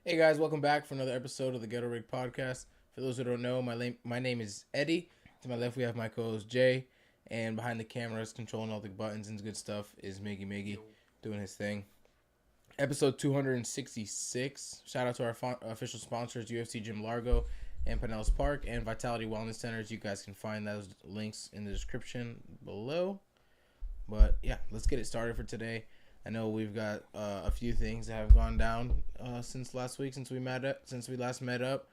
Hey guys, welcome back for another episode of the Ghetto Rig Podcast. For those who don't know, my name is Eddy. To my left, we have my co-host Jay, and behind the cameras, controlling all the buttons and good stuff, is Miggy doing his thing. Episode 266. Shout out to our official sponsors, UFC Gym Largo and Pinellas Park, and Vitality Wellness Centers. You guys can find those links in the description below. But yeah, let's get it started for today. I know we've got a few things that have gone down since last week, since we last met up.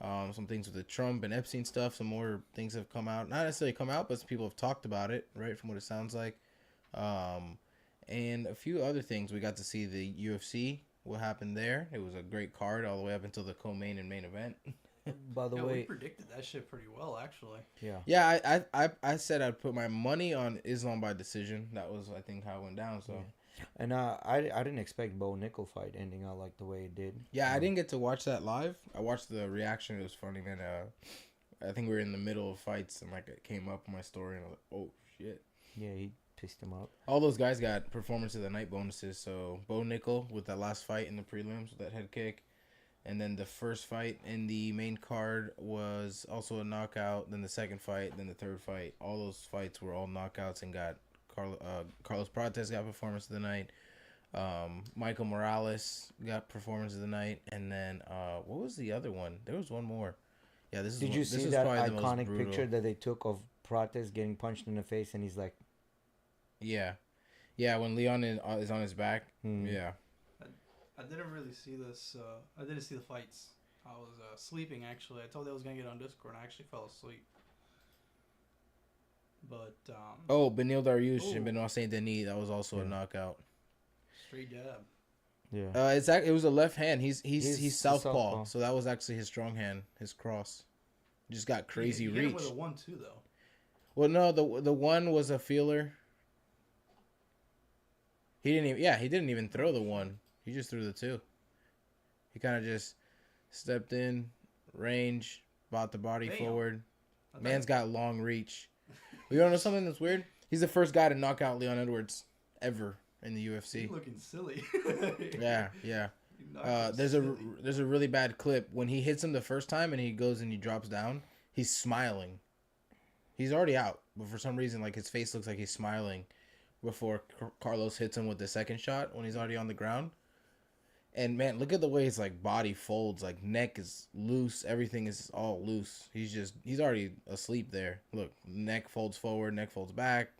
Some things with the Trump and Epstein stuff. Some more things have come out. Not necessarily come out, but some people have talked about it, right? From what it sounds like. And a few other things. We got to see the UFC. What happened there? It was a great card all the way up until the co-main and main event. By the way, we predicted that shit pretty well, actually. Yeah. I said I'd put my money on Islam by decision. That was, I think, how it went down. So. Yeah. And I didn't expect Bo Nickel fight ending out like the way it did. Yeah, I didn't get to watch that live. I watched the reaction. It was funny, man. I think we were in the middle of fights, and like it came up on my story, and I was like, "Oh shit!" Yeah, he pissed him up. All those guys got performance of the night bonuses. So Bo Nickel with that last fight in the prelims with that head kick, and then the first fight in the main card was also a knockout. Then the second fight, then the third fight. All those fights were all knockouts and got Carlos Prates got performance of the night. Michael Morales got performance of the night, and then what was the other one? There was one more. Yeah, this is. Did you see that iconic picture that they took of Prates getting punched in the face, and he's like, Yeah, when Leon is on his back. Yeah. I didn't really see this. I didn't see the fights. I was sleeping, actually. I told you I was going to get on Discord, and I actually fell asleep. But, Benil Dariush and Benoit Saint Denis. That was also a knockout. Straight jab. Yeah. It was a left hand. He's southpaw, so that was actually his strong hand, his cross. Just got crazy he reach. hit him with a 1-2 though. Well, no, the one was a feeler. He didn't even throw the one. He just threw the two. He kind of just stepped in, range, brought the body forward. Man's got long reach. You don't know something that's weird? He's the first guy to knock out Leon Edwards ever in the UFC. He's looking silly. Yeah. There's a really bad clip when he hits him the first time and he goes and he drops down. He's smiling. He's already out, but for some reason, like his face looks like he's smiling before Carlos hits him with the second shot when he's already on the ground. And man, look at the way his like body folds. Like neck is loose, everything is all loose. He's already asleep there. Look, neck folds forward, neck folds back.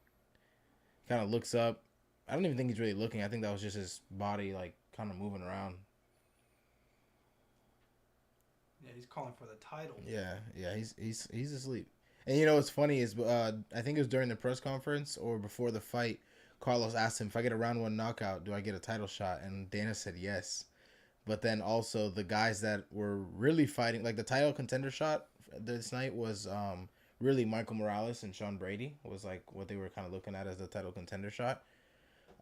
Kind of looks up. I don't even think he's really looking. I think that was just his body like kind of moving around. Yeah, he's calling for the title. Yeah, he's asleep. And you know what's funny is I think it was during the press conference or before the fight, Carlos asked him, if I get a round one knockout, do I get a title shot? And Dana said yes. But then also the guys that were really fighting, like the title contender shot this night was really Michael Morales and Sean Brady was like what they were kind of looking at as the title contender shot.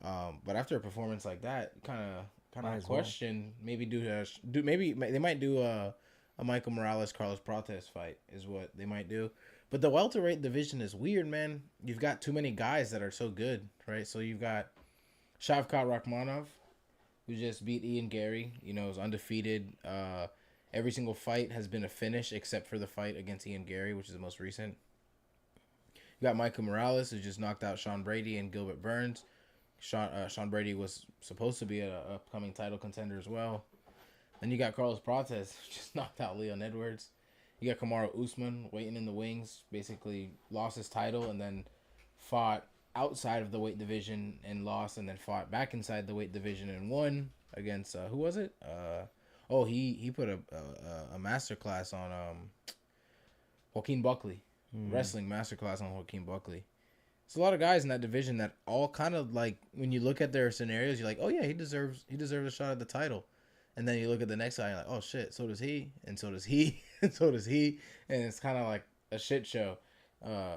But after a performance like that, kind of question maybe maybe they might do a Michael Morales Carlos Prates fight is what they might do. But the welterweight division is weird, man. You've got too many guys that are so good, right? So you've got Shavkat Rakhmonov, who just beat Ian Gary. You know, is undefeated. Every single fight has been a finish except for the fight against Ian Gary, which is the most recent. You got Michael Morales, who just knocked out Sean Brady and Gilbert Burns. Sean Brady was supposed to be an upcoming title contender as well. Then you got Carlos Prates, who just knocked out Leon Edwards. You got Kamaru Usman waiting in the wings, basically lost his title and then fought outside of the weight division and lost, and then fought back inside the weight division and won against who was it? He put a masterclass on Joaquin Buckley, wrestling masterclass on Joaquin Buckley. There's a lot of guys in that division that all kind of like when you look at their scenarios, you're like, oh yeah, he deserves a shot at the title. And then you look at the next guy and you're like, oh shit, so does he, and so does he, and so does he. And it's kind of like a shit show,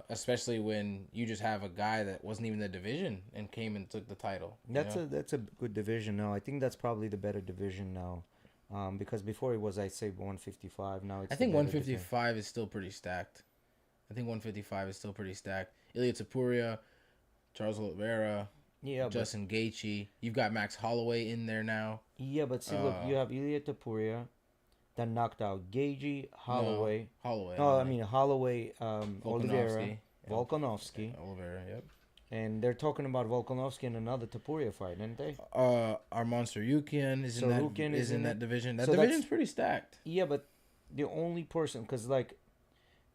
especially when you just have a guy that wasn't even in the division and came and took the title. That's a good division now. I think that's probably the better division now. Because before it was, I'd say 155. Now I think 155 is still pretty stacked. Ilia Topuria, Charles Oliveira, Yeah, Justin Gaethje. You've got Max Holloway in there now. but see, look, you have Ilya Topuria that knocked out Gaethje, Holloway. No, Holloway. No, I mean Holloway, Oliveira, Volkanovski. Volkanovski, Oliveira. Yep. and they're talking about Volkanovski in another Topuria fight, aren't they? Arman Sarukian is in that division. That division's pretty stacked. Yeah, but the only person, because like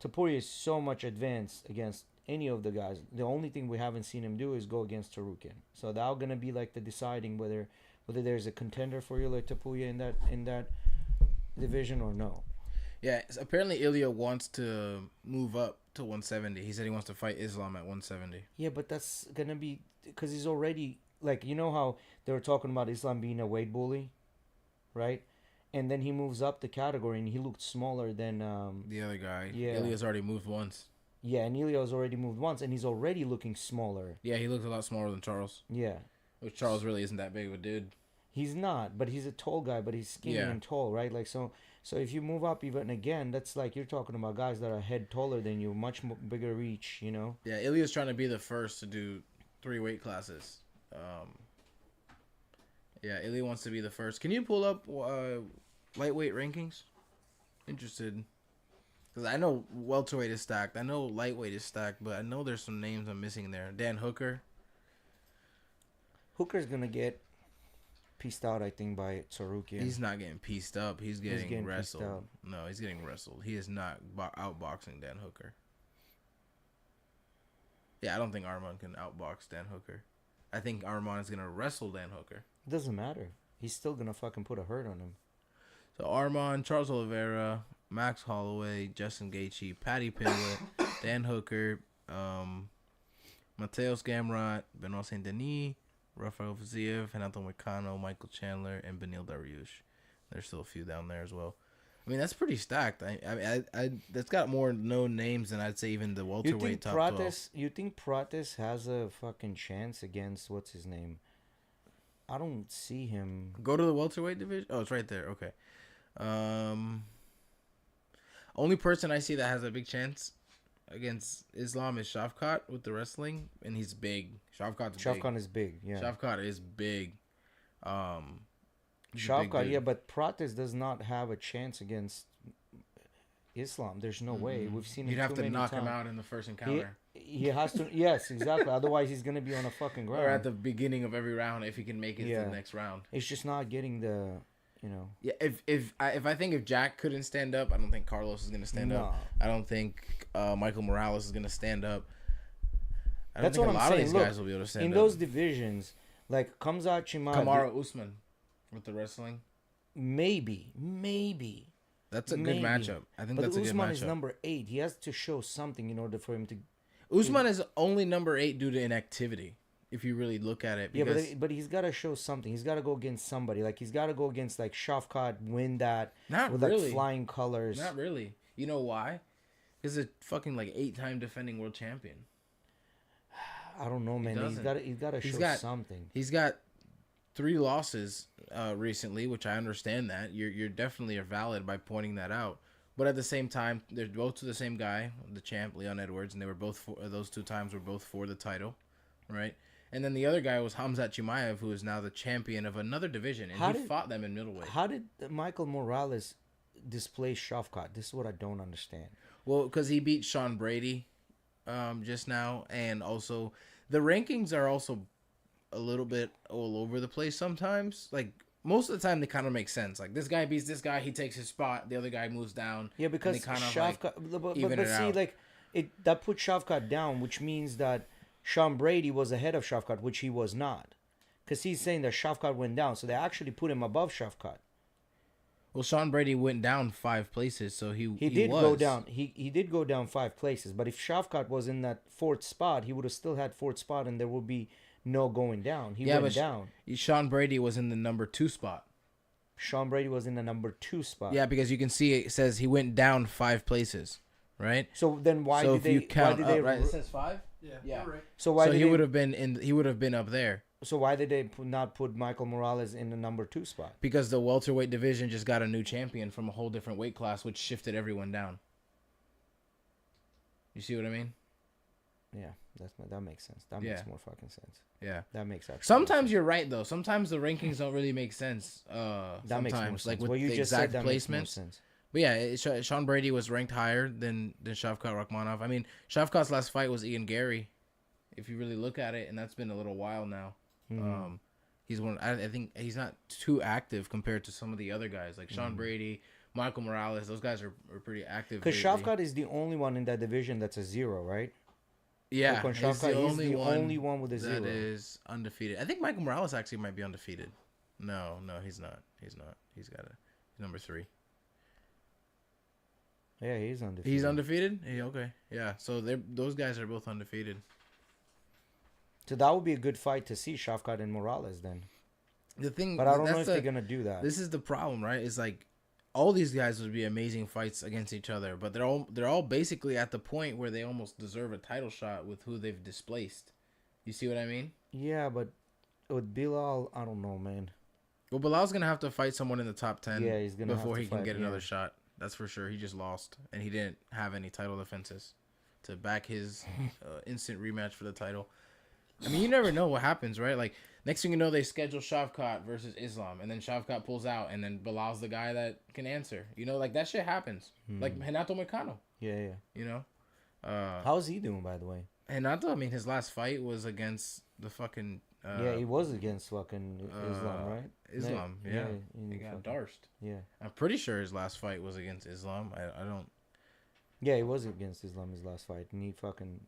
Topuria is so much advanced against any of the guys. The only thing we haven't seen him do is go against Sarukian. So that's gonna be like the deciding whether there's a contender for Ilya Topuria in that division or no. Yeah, apparently Ilya wants to move up to 170. He said he wants to fight Islam at 170. Yeah, but that's gonna be because he's already like, you know how they were talking about Islam being a weight bully, right? And then he moves up the category and he looked smaller than the other guy. Yeah. Ilya's already moved once. Yeah, and Ilya's already moved once and he's already looking smaller. Yeah, he looks a lot smaller than Charles. Yeah. Which Charles really isn't that big of a dude. He's not, but he's a tall guy, but he's skinny and tall, right? Like so if you move up even again, that's like you're talking about guys that are a head taller than you, much bigger reach, you know? Yeah, Ilya's trying to be the first to do 3 weight classes. Yeah, Ilya wants to be the first. Can you pull up lightweight rankings? Interested. Because I know welterweight is stacked. I know lightweight is stacked, but I know there's some names I'm missing there. Dan Hooker. Hooker's going to get pieced out, I think, by Sarukian. He's not getting pieced up. He's getting wrestled. No, he's getting wrestled. He is not outboxing Dan Hooker. Yeah, I don't think Arman can outbox Dan Hooker. I think Arman is going to wrestle Dan Hooker. It doesn't matter. He's still going to fucking put a hurt on him. So Arman, Charles Oliveira, Max Holloway, Justin Gaethje, Paddy Pimblett, Dan Hooker, Mateus Gamrot, Benoit Saint Denis, Rafael Fiziev, Renato Moicano, Michael Chandler, and Benil Dariush. There's still a few down there as well. I mean, that's pretty stacked. I that's got more known names than I'd say even the welterweight top 12. You think Prates has a fucking chance against what's his name? I don't see him. Go to the welterweight division. Oh, it's right there. Okay. Only person I see that has a big chance against Islam is Shavkat with the wrestling, and he's big. Shavkat is big. Yeah. Shavkat is big. Shavkat, yeah, but Prates does not have a chance against Islam. There's no way. We've seen him. You'd have to knock him out in the first encounter. He has to. Yes, exactly. Otherwise, he's gonna be on a fucking ground. Or at the beginning of every round, if he can make it to the next round. It's just not getting the, you know. Yeah, if Jack couldn't stand up, I don't think Carlos is gonna stand up. I don't think Michael Morales is gonna stand up. I don't think a lot of these guys will be able to stand up. In those divisions, like Khamzat Chimaev, Kamaru Usman with the wrestling. Maybe. That's a good matchup. I think that's a good matchup. Usman is number 8. He has to show something in order for him to. Usman is only number 8 due to inactivity. If you really look at it, yeah, but he's got to show something. He's got to go against somebody. Like he's got to go against like Shavkat, win that with like flying colors. Not really. You know why? He's a fucking like 8-time defending world champion. I don't know, man. He's got to show something. He's got 3 losses recently, which I understand that. You're definitely valid by pointing that out. But at the same time, they're both to the same guy, the champ, Leon Edwards, and they were both those 2 times were both for the title, right? And then the other guy was Khamzat Chimaev, who is now the champion of another division, and he fought them in middleweight. How did Michael Morales displace Shavkat? This is what I don't understand. Well, because he beat Sean Brady just now, and also the rankings are also a little bit all over the place sometimes. Like most of the time, they kind of make sense. Like this guy beats this guy, he takes his spot, the other guy moves down. Yeah, because Shavkat, but see, like that put Shavkat down, which means that Sean Brady was ahead of Shavkat, which he was not, because he's saying that Shavkat went down, so they actually put him above Shavkat. Well, Sean Brady went down 5 places, so he did go down. He did go down 5 places, but if Shavkat was in that 4th spot, he would have still had 4th spot, and there would be no going down. He went down. Sean Brady was in the number 2 spot. Sean Brady was in the number 2 spot. Yeah, because you can see it says he went down 5 places, right? So then why did they count up, right? It says 5. Yeah. Right. So he would have been up there. So why did they not put Michael Morales in the number 2 spot? Because the welterweight division just got a new champion from a whole different weight class, which shifted everyone down. You see what I mean? Yeah, that makes sense. That makes more fucking sense. Yeah. That makes actually. Sometimes you're right though. Sometimes the rankings don't really make sense. That makes more Sometimes sense. like with What you the just said, exact that makes more placements. sense. But yeah, Sean Brady was ranked higher than Shavkat Rakhmonov. I mean, Shavkat's last fight was Ian Gary, if you really look at it, and that's been a little while now. Mm-hmm. He's one. I think he's not too active compared to some of the other guys like Sean Brady, Michael Morales. Those guys are pretty active. Because Shavkat is the only one in that division that's a 0, right? Yeah, he's the only one with a 0 that is undefeated. I think Michael Morales actually might be undefeated. No, he's not. He's number 3. Yeah, he's undefeated. He's undefeated? Yeah, okay. Yeah, so those guys are both undefeated. So that would be a good fight to see, Shavkat and Morales then. The thing, but I don't know if they're gonna do that. This is the problem, right? It's like all these guys would be amazing fights against each other, but they're all basically at the point where they almost deserve a title shot with who they've displaced. You see what I mean? Yeah, but with Bilal, I don't know, man. Well, Bilal's gonna have to fight someone in the top 10. Yeah, he's gonna before have to he can fight, get another shot. That's for sure. He just lost, and he didn't have any title defenses to back his instant rematch for the title. I mean, you never know what happens, right? Like, next thing you know, they schedule Shavkat versus Islam, and then Shavkat pulls out, and then Bilal's the guy that can answer. You know, like, that shit happens. Like, Renato Moicano. Yeah. You know? How's he doing, by the way? Renato, I mean, his last fight was against the fucking... yeah, he was against fucking Islam, right? Islam, yeah. He got darsed. Yeah. I'm pretty sure his last fight was against Islam. I don't... Yeah, he was against Islam his last fight, and he fucking...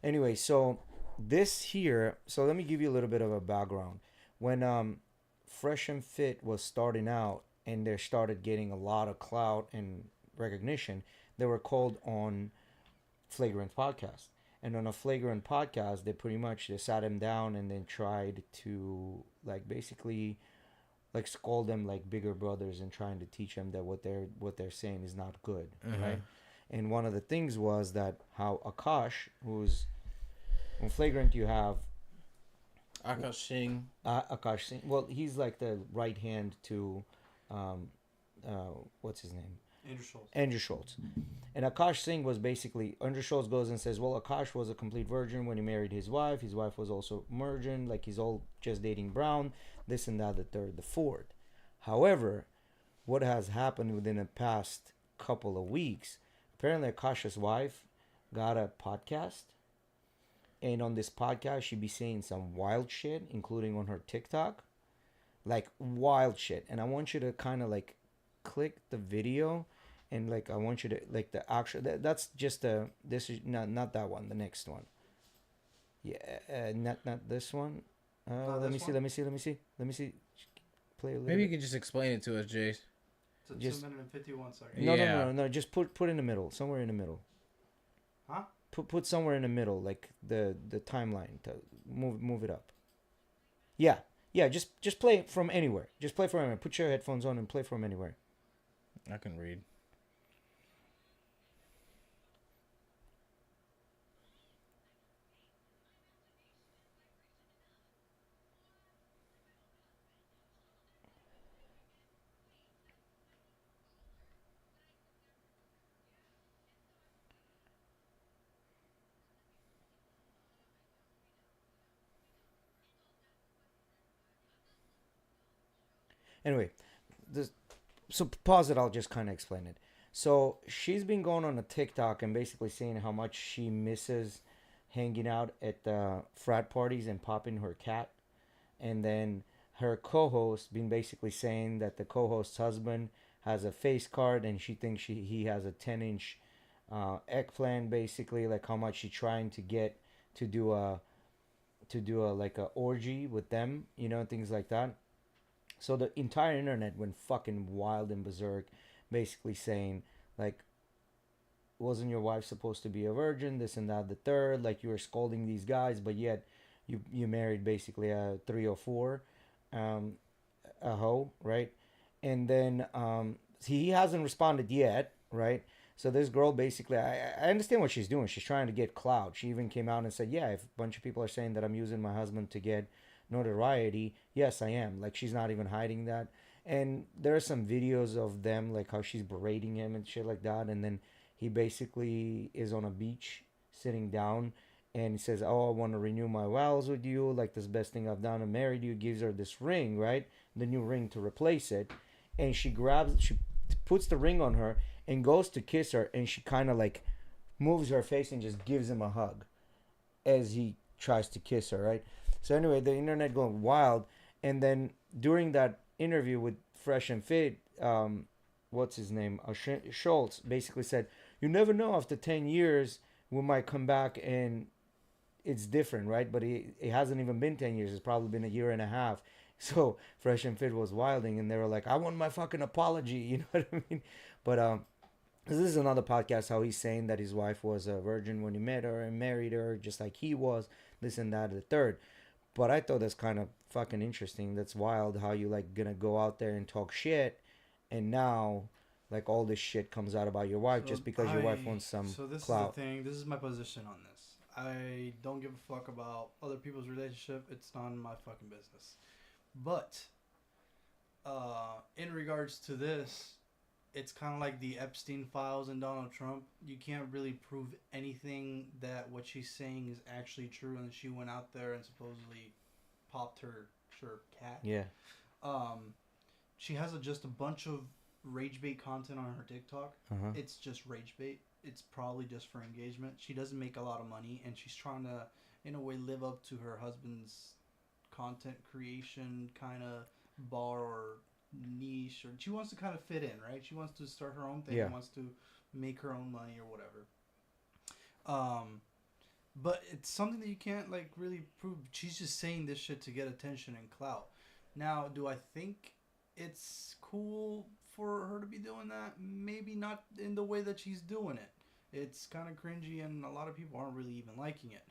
Anyway, so this here... So let me give you a little bit of a background. When Fresh and Fit was starting out, and they started getting a lot of clout and recognition, they were called on Flagrant Podcast. And on a Flagrant Podcast, they sat him down and then tried to, like, basically, like, scold them like bigger brothers and trying to teach them that what they're saying is not good, right? And one of the things was that how Akash, who's on Flagrant, you have Akash Singh. Akash Singh. Well, he's like the right hand to, what's his name? Andrew Schultz. And Akash Singh was basically, Andrew Schultz goes and says, well, Akash was a complete virgin when he married his wife. His wife was also virgin, like he's all just dating Brown, this and that, the third, the fourth. However, what has happened within the past couple of weeks, apparently Akash's wife got a podcast. And on this podcast, she'd be saying some wild shit, including on her TikTok. Like, wild shit. And I want you to kind of, like, click the video. And, like, I want you to, like, the actual... That's just a... This is... Not that one. The next one. Yeah. Not this one. Let me see. Play a little Maybe you bit. can just explain it to us, Jace. It's a Just- 2 minute and 51 seconds. No. Just put in the middle. Somewhere in the middle. Huh? Put somewhere in the middle, like the timeline. To move it up. Yeah. Just play it from anywhere. Just play from anywhere. Put your headphones on and play from anywhere. I can read. Anyway, so pause it. I'll just kind of explain it. So she's been going on a TikTok and basically saying how much she misses hanging out at the frat parties and popping her cat. And then her co-host been basically saying that the co-host's husband has a face card and she thinks he has a 10-inch eggplant, basically, like how much she's trying to get to do a like a orgy with them, you know, things like that. So the entire internet went fucking wild and berserk, basically saying, like, wasn't your wife supposed to be a virgin, this and that, the third, like, you were scolding these guys, but yet you married basically a 3 or 4, a hoe, right? And then he hasn't responded yet, right? So this girl basically, I understand what she's doing. She's trying to get clout. She even came out and said, yeah, if a bunch of people are saying that I'm using my husband to get notoriety, yes, I am. Like, she's not even hiding that. And there are some videos of them, like how she's berating him and shit like that. And then he basically is on a beach sitting down, and he says, "Oh, I want to renew my vows with you. Like this best thing I've done. I married you." Gives her this ring, right? The new ring to replace it, and she puts the ring on her and goes to kiss her, and she kind of like moves her face and just gives him a hug as he tries to kiss her, right? So anyway, the internet going wild, and then during that interview with Fresh and Fit, what's his name? Schultz basically said, "You never know. After 10 years, we might come back and it's different, right?" But it hasn't even been 10 years. It's probably been a year and a half. So Fresh and Fit was wilding, and they were like, "I want my fucking apology." You know what I mean? But this is another podcast how he's saying that his wife was a virgin when he met her and married her, just like he was. This and that, the third. But I thought that's kind of fucking interesting. That's wild how you like gonna go out there and talk shit, and now like all this shit comes out about your wife just because your wife wants some So this clout. is the thing. This is my position on this. I don't give a fuck about other people's relationship. It's not my fucking business. But in regards to this, it's kind of like the Epstein files and Donald Trump. You can't really prove anything that what she's saying is actually true, and she went out there and supposedly popped her cat. Yeah. She has just a bunch of rage bait content on her TikTok. Uh-huh. It's just rage bait. It's probably just for engagement. She doesn't make a lot of money, and she's trying to, in a way, live up to her husband's content creation kind of bar or niche, or she wants to kind of fit in, right? She wants to start her own thing, Yeah. wants to make her own money or whatever. But it's something that you can't like really prove. She's just saying this shit to get attention and clout. Now, do I think it's cool for her to be doing that? Maybe not in the way that she's doing it. It's kind of cringy, and a lot of people aren't really even liking it.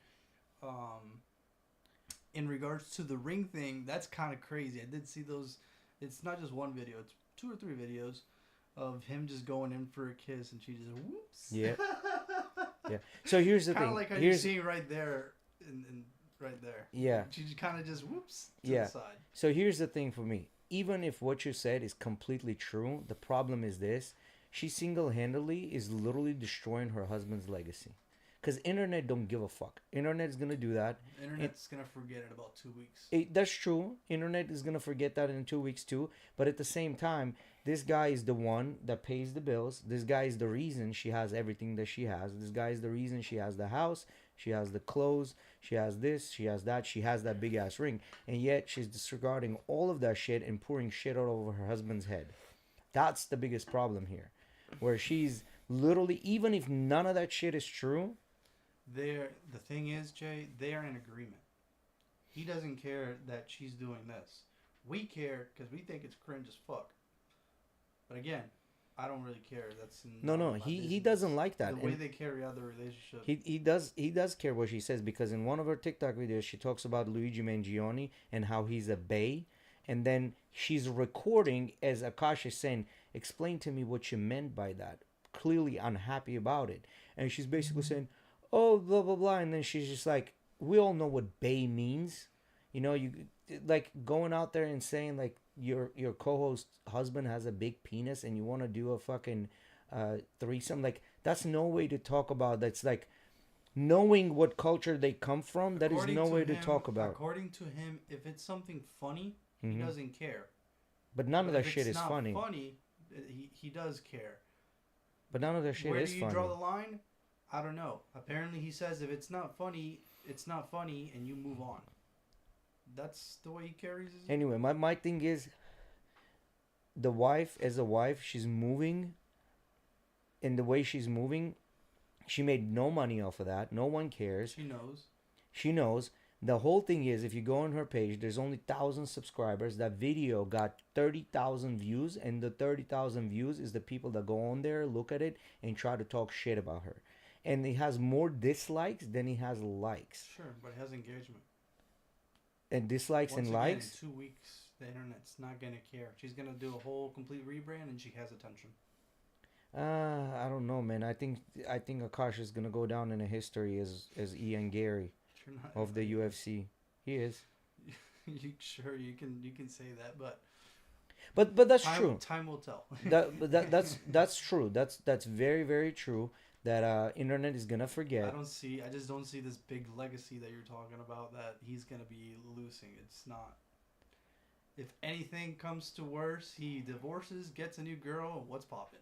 In regards to the ring thing, that's kind of crazy. I did see those. It's not just one video. It's 2 or 3 videos of him just going in for a kiss, and she just whoops. Yeah. Yeah. So here's the Kind thing. of like how you're seeing right there, and right there. Yeah. She just kind of just whoops to Yeah. the side. So here's the thing for me. Even if what you said is completely true, the problem is this. She single-handedly is literally destroying her husband's legacy. Because internet don't give a fuck. Internet's going to do that. Internet's going to forget it about 2 weeks. That's true. Internet is going to forget that in 2 weeks too. But at the same time, this guy is the one that pays the bills. This guy is the reason she has everything that she has. This guy is the reason she has the house. She has the clothes. She has this. She has that. She has that big-ass ring. And yet she's disregarding all of that shit and pouring shit all over her husband's head. That's the biggest problem here. Where she's literally, even if none of that shit is true, the thing is, Jay, they are in agreement. He doesn't care that she's doing this. We care because we think it's cringe as fuck. But again, I don't really care. That's no. He doesn't like that. The way they carry out the relationship. He does care what she says, because in one of her TikTok videos she talks about Luigi Mangione and how he's a bae, and then she's recording as Akash is saying, "Explain to me what you meant by that." Clearly unhappy about it, and she's basically saying, "Oh, blah blah blah," and then she's just like, "We all know what bae means." You know, you like going out there and saying like your co-host husband has a big penis and you want to do a fucking threesome. Like, that's no way to talk about. That's like knowing what culture they come from. That is no way to talk about. According to him, if it's something funny, Mhm. he doesn't care. But none of But that if shit it's is not funny. He does care. But none of that shit Where is do you funny. draw the line? I don't know. Apparently, he says if it's not funny, it's not funny, and you move on. That's the way he carries his... Anyway, my thing is, the wife, as a wife, she's moving, and the way she's moving, she made no money off of that. No one cares. She knows. She knows. The whole thing is, if you go on her page, there's only 1,000 subscribers. That video got 30,000 views, and the 30,000 views is the people that go on there, look at it, and try to talk shit about her. And it has more dislikes than it has likes. Sure, but it has engagement. And dislikes Once and again, likes? in 2 weeks, the internet's not going to care. She's going to do a whole complete rebrand, and she has attention. I don't know, man. I think Akash is gonna go down in a history as Ian Gary You're not of the UFC. He is. Sure, you can say that, but But that's true. Time will tell. That's true. That's very, very true. that internet is gonna I forget. just don't see this big legacy that you're talking about that he's gonna be losing. It's not. If anything comes to worse, he divorces, gets a new girl. What's popping?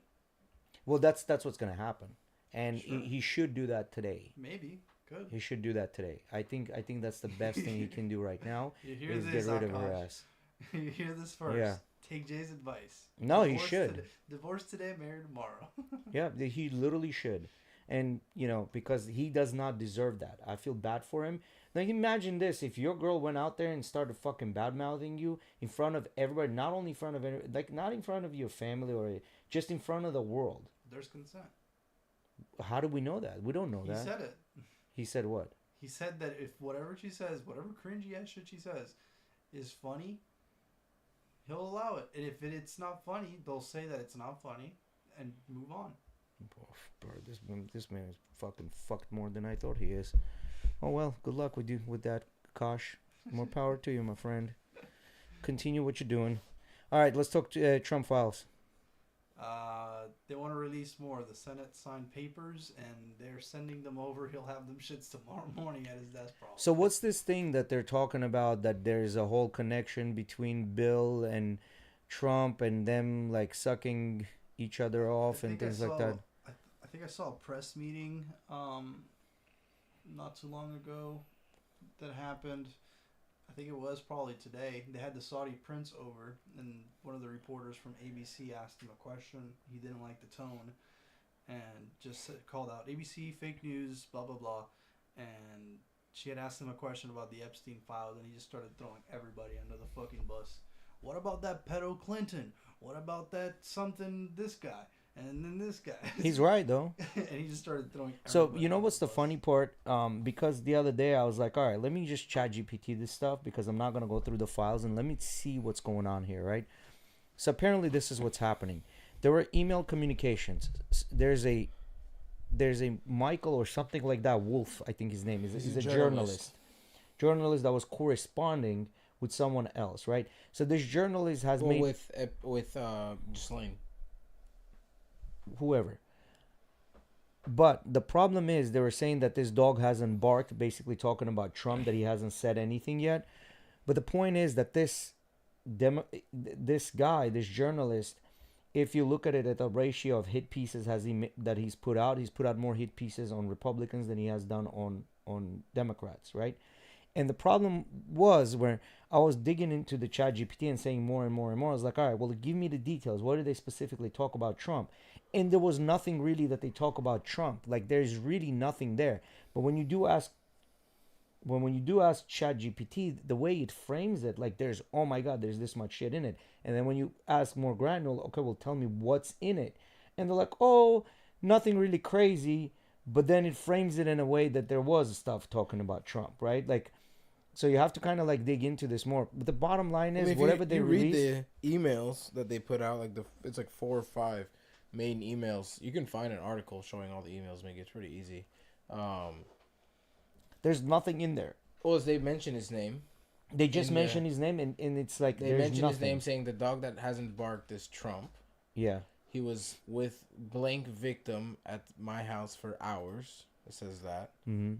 Well, that's what's gonna happen, and Sure. he should do that today. Maybe. Good. He should do that today. I think that's the best thing he can do right now You hear is this, get rid of her Akash? ass. You hear this first. Yeah. Take Jay's advice. No, he Divorce should. Today, divorce today, marry tomorrow. Yeah, he literally should. And, because he does not deserve that. I feel bad for him. Like, imagine this. If your girl went out there and started fucking bad-mouthing you in front of everybody, not only in front of, not in front of your family or just in front of the world. There's consent. How do we know that? We don't know He that. said it. He said what? He said that if whatever she says, whatever cringy ass shit she says, is funny, he'll allow it. And if it's not funny, they'll say that it's not funny and move on. Oh, bro, this man is fucking fucked more than I thought he is. Oh well, good luck with you with that, Kosh. More power to you, my friend. Continue what you're doing. All right, let's talk to Trump files. They want to release more. The Senate signed papers, and they're sending them over. He'll have them shits tomorrow morning at his desk, probably. So what's this thing that they're talking about, that there's a whole connection between Bill and Trump and them like sucking each other off and things like that? I think I saw a press meeting not too long ago that happened. I think it was probably today. They had the Saudi prince over, and one of the reporters from ABC asked him a question. He didn't like the tone, and just called out ABC fake news, blah blah blah. And she had asked him a question about the Epstein files, and he just started throwing everybody under the fucking bus. What about that pedo Clinton? What about that something this guy? And then this guy. He's right though. And he just started throwing. So you know what's the funny part? Because the other day I was like, all right, let me just chat GPT this stuff because I'm not gonna go through the files and let me see what's going on here, right? So apparently this is what's happening. There were email communications. There's a Michael or something like that. Wolf, I think his name is. He's a journalist that was corresponding with someone else, right? So this journalist has made with Ghislaine. Whoever. But the problem is they were saying that this dog hasn't barked, basically talking about Trump, that he hasn't said anything yet. But the point is that this guy, this journalist, if you look at it at the ratio of hit pieces that he's put out more hit pieces on Republicans than he has done on Democrats, right? And the problem was where I was digging into the chat GPT and saying more and more and more. I was like, all right, well, give me the details. What did they specifically talk about Trump? And there was nothing really that they talk about Trump. Like, there's really nothing there. But when you do ask chat GPT, the way it frames it, like there's, oh my God, there's this much shit in it. And then when you ask more granular, okay, well, tell me what's in it. And they're like, oh, nothing really crazy. But then it frames it in a way that there was stuff talking about Trump, right? Like, so you have to kind of like dig into this more. But the bottom line is, whatever they release, read the emails that they put out, like it's like 4 or 5 main emails. You can find an article showing all the emails. Make it's pretty easy. There's nothing in there. Well, they mention his name. They just mention his name, and it's like they mention his name, saying the dog that hasn't barked is Trump. Yeah. He was with blank victim at my house for hours. It says that. Mm-hmm.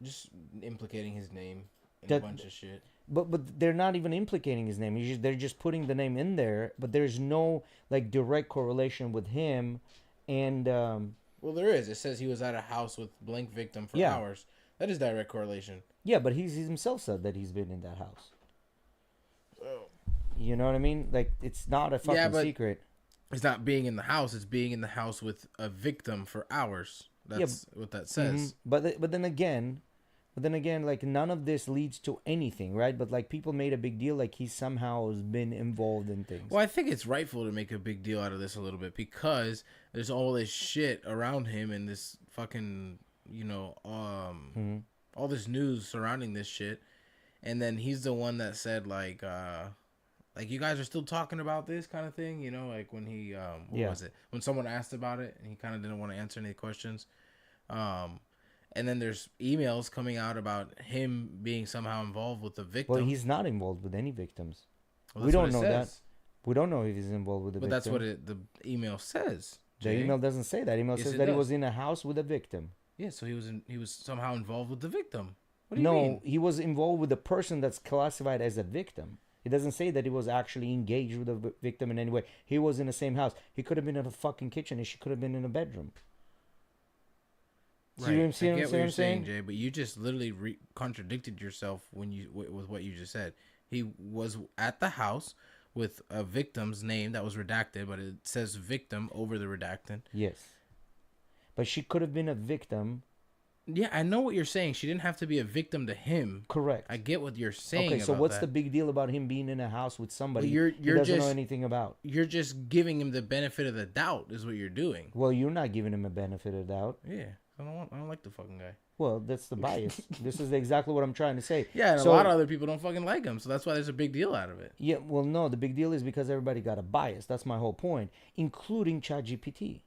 Just implicating his name in a bunch of shit. But they're not even implicating his name. They're just putting the name in there, but there's no like direct correlation with him. And well, there is. It says he was at a house with blank victim for hours. That is direct correlation. Yeah, but he himself said that he's been in that house. Oh. You know what I mean? Like, it's not a fucking secret. It's not being in the house. It's being in the house with a victim for hours. That's what that says. Mm-hmm. But then again, like, none of this leads to anything, right? But like, people made a big deal, like he somehow has been involved in things. Well, I think it's rightful to make a big deal out of this a little bit because there's all this shit around him and this fucking, all this news surrounding this shit, and then he's the one that said like you guys are still talking about this kind of thing, like when he what was it, when someone asked about it and he kind of didn't want to answer any questions, and then there's emails coming out about him being somehow involved with the victim. Well, he's not involved with any victims. Well, we don't know that. We don't know if he's involved with the victim. But that's what the email says. The Jay? email doesn't say that. Email Yes, says it that he does. was in a house with a victim. Yeah, so he was somehow involved with the victim. What do you No, mean? he was involved with the person that's classified as a victim. It doesn't say that he was actually engaged with the victim in any way. He was in the same house. He could have been in a fucking kitchen, and she could have been in a bedroom. Right. I get what you're saying, Jay, but you just literally contradicted yourself when you with what you just said. He was at the house with a victim's name that was redacted, but it says victim over the redacted. Yes. But she could have been a victim. Yeah, I know what you're saying. She didn't have to be a victim to him. Correct. I get what you're saying. Okay, so about what's that. the big deal about him being in a house with somebody Well, he doesn't know anything about? You're just giving him the benefit of the doubt, is what you're doing. Well, you're not giving him a benefit of doubt. Yeah, I don't like the fucking guy. Well, that's the bias. This is exactly what I'm trying to say. Yeah, and So- a lot of other people don't fucking like him, so that's why there's a big deal out of it. Yeah, well, no, the big deal is because everybody got a bias. That's my whole point, including ChatGPT.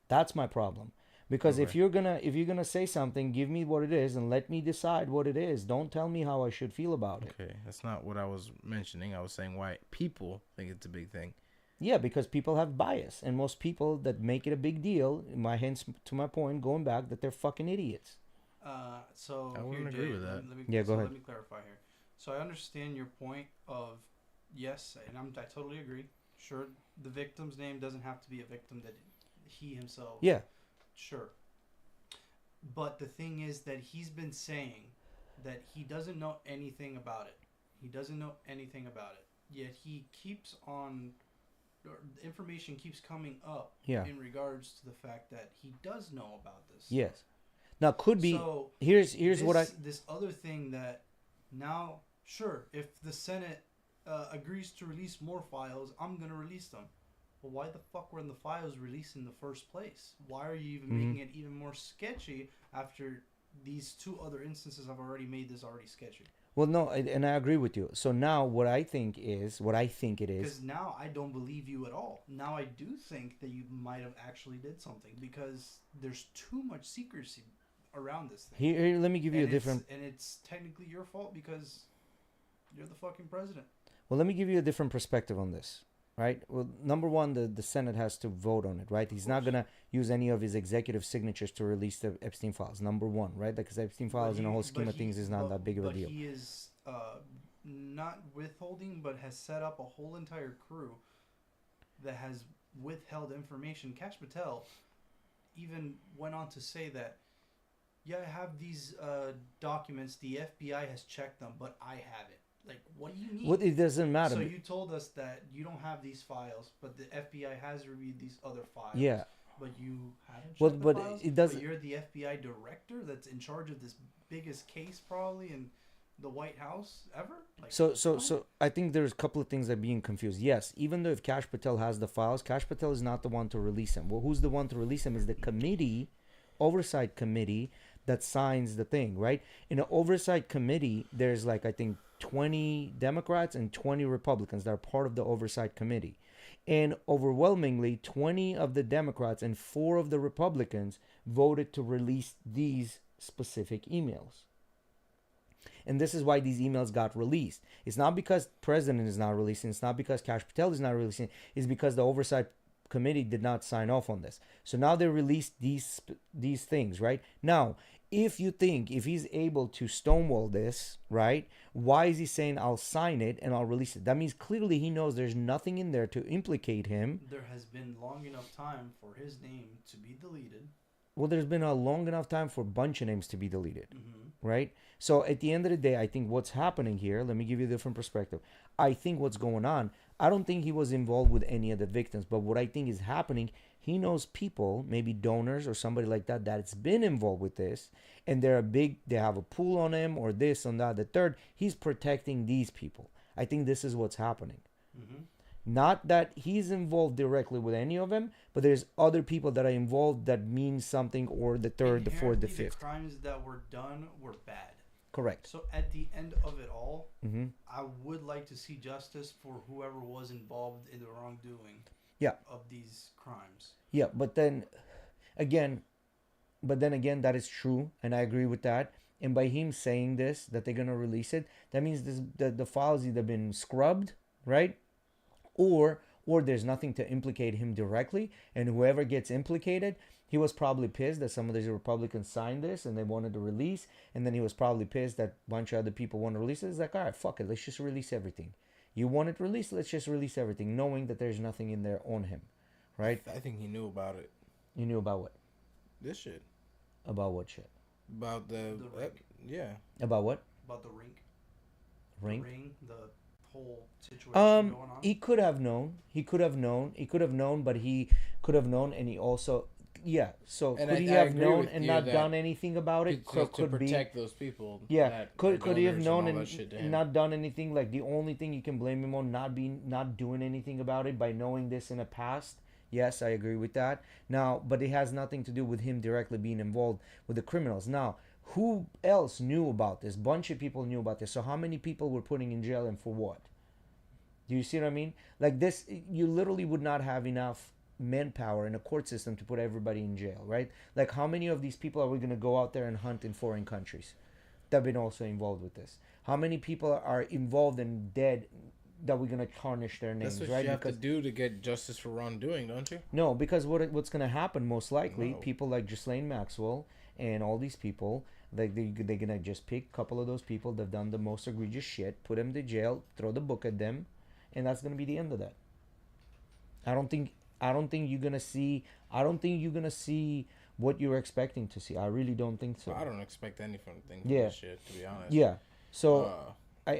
That's my problem. Because if Okay. you're gonna say something, give me what it is and let me decide what it is. Don't tell me how I should feel about it. Okay, that's not what I was mentioning. I was saying why people think it's a big thing. Yeah, because people have bias, and most people that make it a big deal, hence to my point, going back, that they're fucking idiots. So I wouldn't here, agree Jay, with that. Let me, Yeah, go ahead. Let me clarify here. So I understand your point of yes, and I totally agree. Sure, the victim's name doesn't have to be a victim that he himself. Yeah, Sure. But the thing is that he's been saying that he doesn't know anything about it. He doesn't know anything about it. Yet he keeps on, or the information keeps coming up yeah, in regards to the fact that he does know about this. yes. Now could be. So here's what I. this other thing that now, sure, if the Senate agrees to release more files, I'm gonna release them. Well, why the fuck were the files released in the first place? Why are you even making it even more sketchy after these two other instances have already made this already sketchy? Well, no, and I agree with you. So now what I think it is, Because now I don't believe you at all. Now I do think that you might have actually did something because there's too much secrecy around this thing. here let me give you a And different. and it's technically your fault because you're the fucking president. Well, let me give you a different perspective on this. Right. Well, number one, the Senate has to vote on it. Right. He's not gonna use any of his executive signatures to release the Epstein files. Number one. Right. Because Epstein files in the whole scheme of things is not that big of a deal. But he is not withholding, but has set up a whole entire crew that has withheld information. Kash Patel even went on to say that, yeah, I have these documents. The FBI has checked them, but I haven't. Like, what do you mean? What it doesn't matter. So you told us that you don't have these files, but the FBI has reviewed these other files. Yeah. But you haven't checked Well, the but files? it doesn't- But you're the FBI director that's in charge of this biggest case probably in the White House ever? Like, So I think there's a couple of things that are being confused. Yes, even though if Kash Patel has the files, Kash Patel is not the one to release them. Well, who's the one to release them is the committee, oversight committee that signs the thing, right? In an oversight committee, there's like I think 20 Democrats and 20 Republicans that are part of the oversight committee. And overwhelmingly, 20 of the Democrats and 4 of the Republicans voted to release these specific emails. And this is why these emails got released. It's not because president is not releasing. It's not because Kash Patel is not releasing. It's because the oversight committee did not sign off on this. So now they released these things, right? Now, if he's able to stonewall this, right? Why is he saying I'll sign it and I'll release it? That means clearly he knows there's nothing in there to implicate him. there has been long enough time for his name to be deleted. Well, there's been a long enough time for a bunch of names to be deleted, right? So at the end of the day, I think what's happening here, let me give you a different perspective. I think what's going on, I don't think he was involved with any of the victims, but what I think is happening, he knows people, maybe donors or somebody like that, that's been involved with this, and they have a pool on him or this and that, the third. He's protecting these people. I think this is what's happening. Not that he's involved directly with any of them, but there's other people that are involved that means something, or the third, the fourth, the Inherently, fifth. The crimes that were done were bad. Correct. So at the end of it all, Mm-hmm. I would like to see justice for whoever was involved in the wrongdoing Yeah. of these crimes. Yeah, but then again, that is true, and I agree with that. And by him saying this, that they're gonna release it, that means the files either been scrubbed, right? Or or there's nothing to implicate him directly, and whoever gets implicated, he was probably pissed that some of these Republicans signed this and they wanted to release, and then he was probably pissed that a bunch of other people want to release it. It's like, all right, fuck it, let's just release everything. You want it released, let's just release everything, knowing that there's nothing in there on him, right? I think he knew about it. You knew about what? This shit. About what shit? About the yeah. About what? About the rink. Ring? The ring, the whole situation going on. He could have known. He could have known. He could have known, but he could have known, and he also, yeah. So And could he I have agree known with and you not that done anything about it? To Could be. protect those people. Yeah, that could are he have donors known all that shit to and him. not done anything? Like the only thing you can blame him on not doing anything about it by knowing this in the past. Yes, I agree with that. Now, but it has nothing to do with him directly being involved with the criminals. Now, who else knew about this? Bunch of people knew about this. So how many people were putting in jail and for what? Do you see what I mean? Like this, you literally would not have enough manpower in a court system to put everybody in jail, right? Like how many of these people are we going to go out there and hunt in foreign countries that have been also involved with this? How many people are involved and dead that we're going to tarnish their names, That's what right? you have to do to get justice for wrongdoing, don't you? No, because what's going to happen most likely, No. people like Ghislaine Maxwell and all these people, like they're going to just pick a couple of those people that have done the most egregious shit, put them to jail, throw the book at them, and that's going to be the end of that. I don't think you're going to see what you're expecting to see. I really don't think so. I don't expect anything from Yeah. this shit, to be honest. Yeah. So Uh,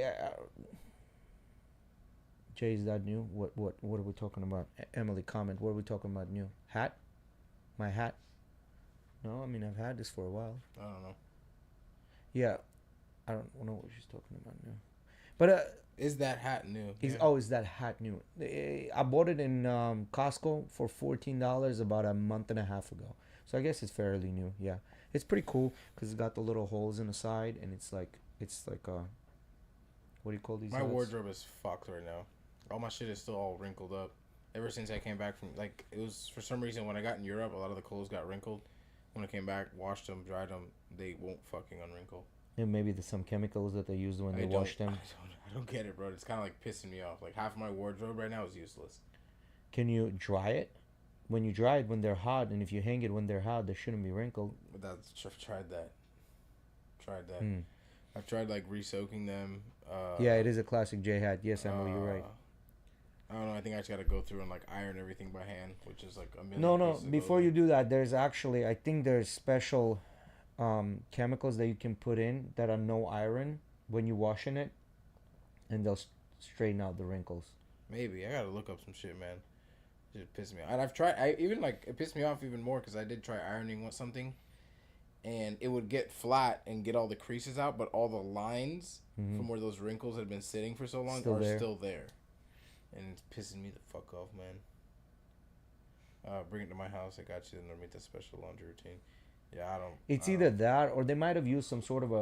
Jay, is that new? What are we talking about? Emily, comment. What are we talking about new? Hat? My hat? No, I mean I've had this for a while. I don't know. Yeah, I don't know what she's talking about now. But Is that hat new? is that hat new? I bought it in Costco for $14 about a month and a half ago. So I guess it's fairly new. Yeah, it's pretty cool because it's got the little holes in the side, and it's like what do you call these? My hats? wardrobe is fucked right now. All my shit is still all wrinkled up. Ever since I came back from, like, it was for some reason when I got in Europe, a lot of the clothes got wrinkled. When I came back, washed them, dried them, they won't fucking unwrinkle. And maybe there's some chemicals that they use when they wash them. I don't get it, bro. It's kind of like pissing me off. Like half of my wardrobe right now is useless. Can you dry it? When you dry it when they're hot, and if you hang it when they're hot, they shouldn't be wrinkled. But I've tried that. Hmm. I've tried like re-soaking them. Yeah, it is a classic J hat. Yes, Emily, you're right. I don't know. I think I just gotta go through and like iron everything by hand, which is like a million. No. pieces of Before clothing. you do that, there's actually, I think there's special chemicals that you can put in that are no iron when you're washing it, and they'll straighten out the wrinkles. Maybe I gotta look up some shit, man. It just pissed me off. And I've tried. It pissed me off even more because I did try ironing something, and it would get flat and get all the creases out, but all the lines from where those wrinkles had been sitting for so long Still there. And it's pissing me the fuck off, man. Bring it to my house. I got you underneath the special laundry routine. Yeah, I don't. It's either that or they might have used some sort of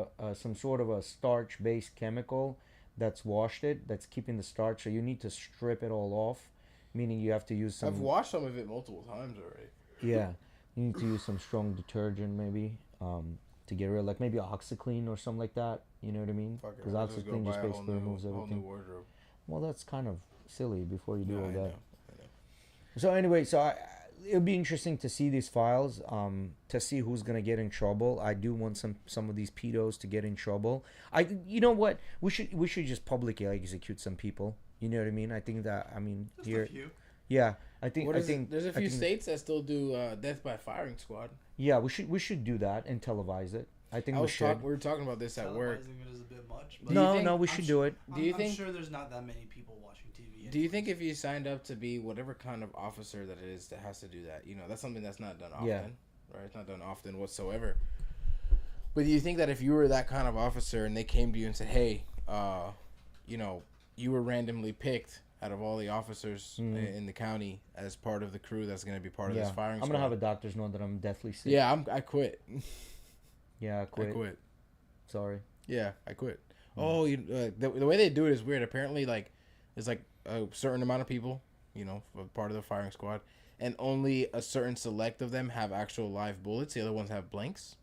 a starch-based chemical that's washed it, that's keeping the starch. So you need to strip it all off, meaning you have to use some. I've washed some of it multiple times already. Yeah, you need to use some strong detergent maybe to get rid of, like maybe OxyClean or something like that. You know what I mean? Because OxyClean just basically removes everything. Whole new wardrobe. Well, that's kind of silly before you do all I that. know. So anyway, it'll be interesting to see these files, to see who's gonna get in trouble. I do want some of these pedos to get in trouble. You know what? We should just publicly execute some people. You know what I mean? I think that Just here. a few. Yeah, I think There's a few states that still do death by firing squad. Yeah, we should do that and televise it. I think we should. We were talking about this at work. Televising it is a bit much. But No, we should do it. I'm sure there's not that many people watching TV. Do you think if you signed up to be whatever kind of officer that it is that has to do that, that's something that's not done often, right? It's not done often whatsoever. But do you think that if you were that kind of officer and they came to you and said, hey, you were randomly picked out of all the officers in the county as part of the crew that's going to be part of this firing squad? I'm going to have a doctor's note that I'm deathly sick. Yeah, I quit. Yeah, I quit. Sorry. Yeah, I quit. Oh, the way they do it is weird. Apparently, like, there's like a certain amount of people, for part of the firing squad, and only a certain select of them have actual live bullets. The other ones have blanks,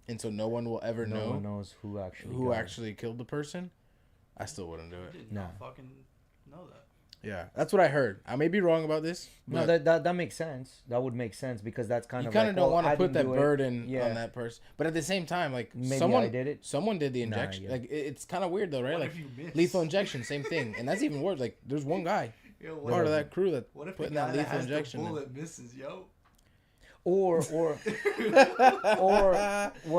and so no one will ever know. No one knows who actually actually killed the person. I still wouldn't do I it. did not fucking know that. Yeah, that's what I heard. I may be wrong about this. No, But that makes sense. That would make sense because that's kind you of kind like, of don't well, want I to put didn't that do it. burden Yeah. on that person. But at the same time, like Maybe someone I did it. someone did the Nah, injection. yeah. Like it's kind of weird though, right? What Like if you miss? lethal injection, same thing. And that's even worse. Like there's one guy Yo, part of that crew that what if put the that guy that lethal has injection the in. bullet misses, yo? Or what?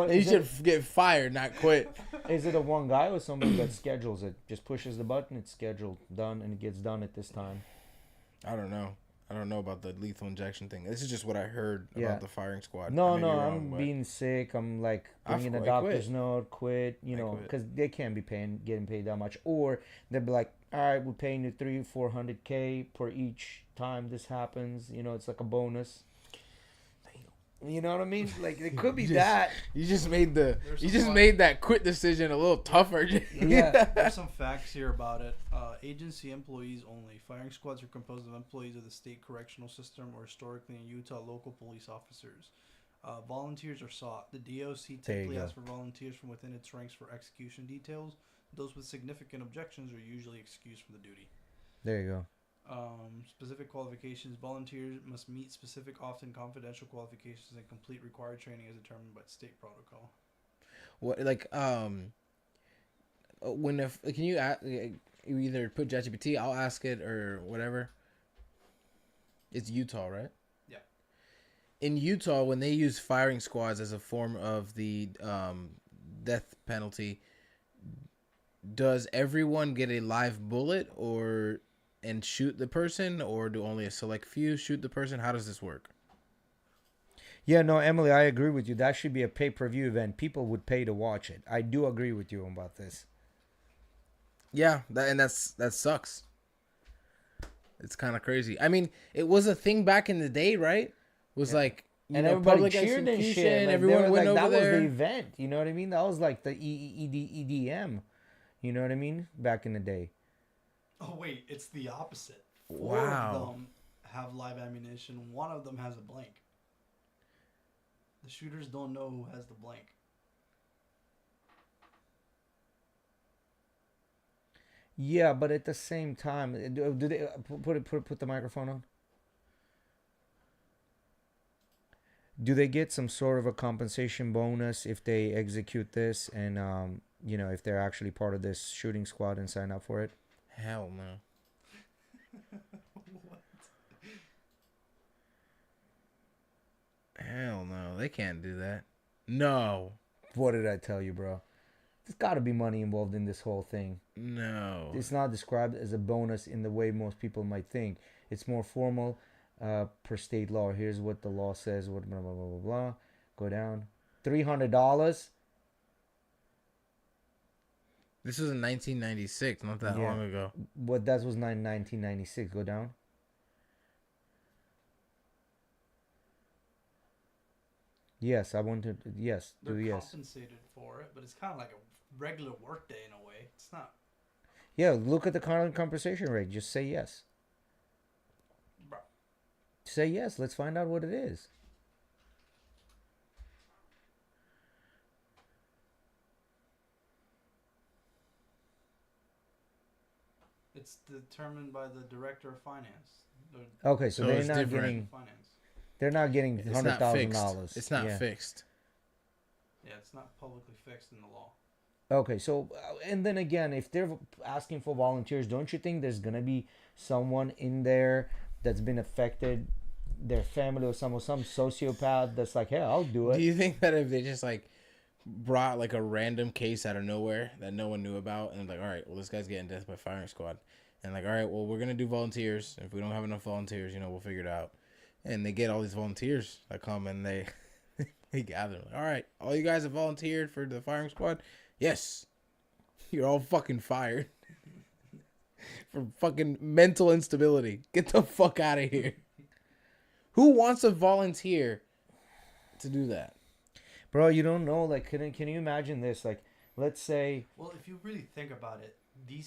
You Is should it, get fired, not quit. is it a one guy or somebody that schedules it? Just pushes the button, it's scheduled, done, and it gets done at this time. I don't know. I don't know about the lethal injection thing. This is just what I heard Yeah. about the firing squad. No, I may be wrong, I'm but- being sick. I'm like I bringing a quit. doctor's note, quit. You I know, quit. because they can't be getting paid that much. Or they'll be like, all right, we're paying you 300-400K per each time this happens. You know, it's like a bonus. You know what I mean? Like it could be that. You just made the There's you some just fun- made that quit decision a little tougher. Yeah. There's some facts here about it. Agency employees only. Firing squads are composed of employees of the state correctional system or historically in Utah local police officers. Volunteers are sought. The DOC There you typically go. asks for volunteers from within its ranks for execution details. Those with significant objections are usually excused from the duty. There you go. Specific qualifications. Volunteers must meet specific, often confidential qualifications and complete required training as determined by state protocol. What like when if can you you either put ChatGPT, I'll ask it or whatever. It's Utah, right? Yeah. In Utah, when they use firing squads as a form of the death penalty, does everyone get a live bullet or and shoot the person, or do only a select few shoot the person? How does this work? Yeah, no, Emily, I agree with you. That should be a pay-per-view event. People would pay to watch it. I do agree with you about this. Yeah, that sucks. It's kind of crazy. I mean, it was a thing back in the day, right? It was like And everybody public cheered and execution, shit. Like, everyone they were went like, over that there. was the event. You know what I mean? That was like the EDM. You know what I mean? Back in the day. Oh wait, it's the opposite. Four Wow. of them have live ammunition. One of them has a blank. The shooters don't know who has the blank. Yeah, but at the same time, do they put the microphone on? Do they get some sort of a compensation bonus if they execute this and you know, if they're actually part of this shooting squad and sign up for it? Hell no. What? Hell no. They can't do that. No. What did I tell you, bro? There's got to be money involved in this whole thing. No. It's not described as a bonus in the way most people might think. It's more formal per state law. Here's what the law says. What blah blah blah blah blah. Go down. $300. This was in 1996, not that Yeah. long ago. What that was 1996. Go down. Yes, I wanted. Yes, They're do yes. compensated for it, but it's kind of like a regular work day in a way. It's not. Yeah, look at the current compensation rate. Just say yes. Bro. Say yes. Let's find out what it is. It's determined by the director of finance. Okay, so So they're it's not different. getting. Finance. They're not getting It's not fixed. $100,000. It's not yeah. fixed. Yeah, it's not publicly fixed in the law. Okay, so and then again, if they're asking for volunteers, don't you think there's gonna be someone in there that's been affected, their family or some sociopath that's like, hey, I'll do it. Do you think that if they just like brought like a random case out of nowhere that no one knew about and like, all right, well, this guy's getting death by firing squad, and like, all right, well, we're gonna do volunteers. If we don't have enough volunteers, you know, we'll figure it out. And they get all these volunteers that come and they they gather. Like, all right, all you guys have volunteered for the firing squad. Yes, you're all fucking fired for fucking mental instability. Get the fuck out of here. Who wants to volunteer to do that? Bro, you don't know. Like, can you imagine this? Like, let's say Well, if you really think about it,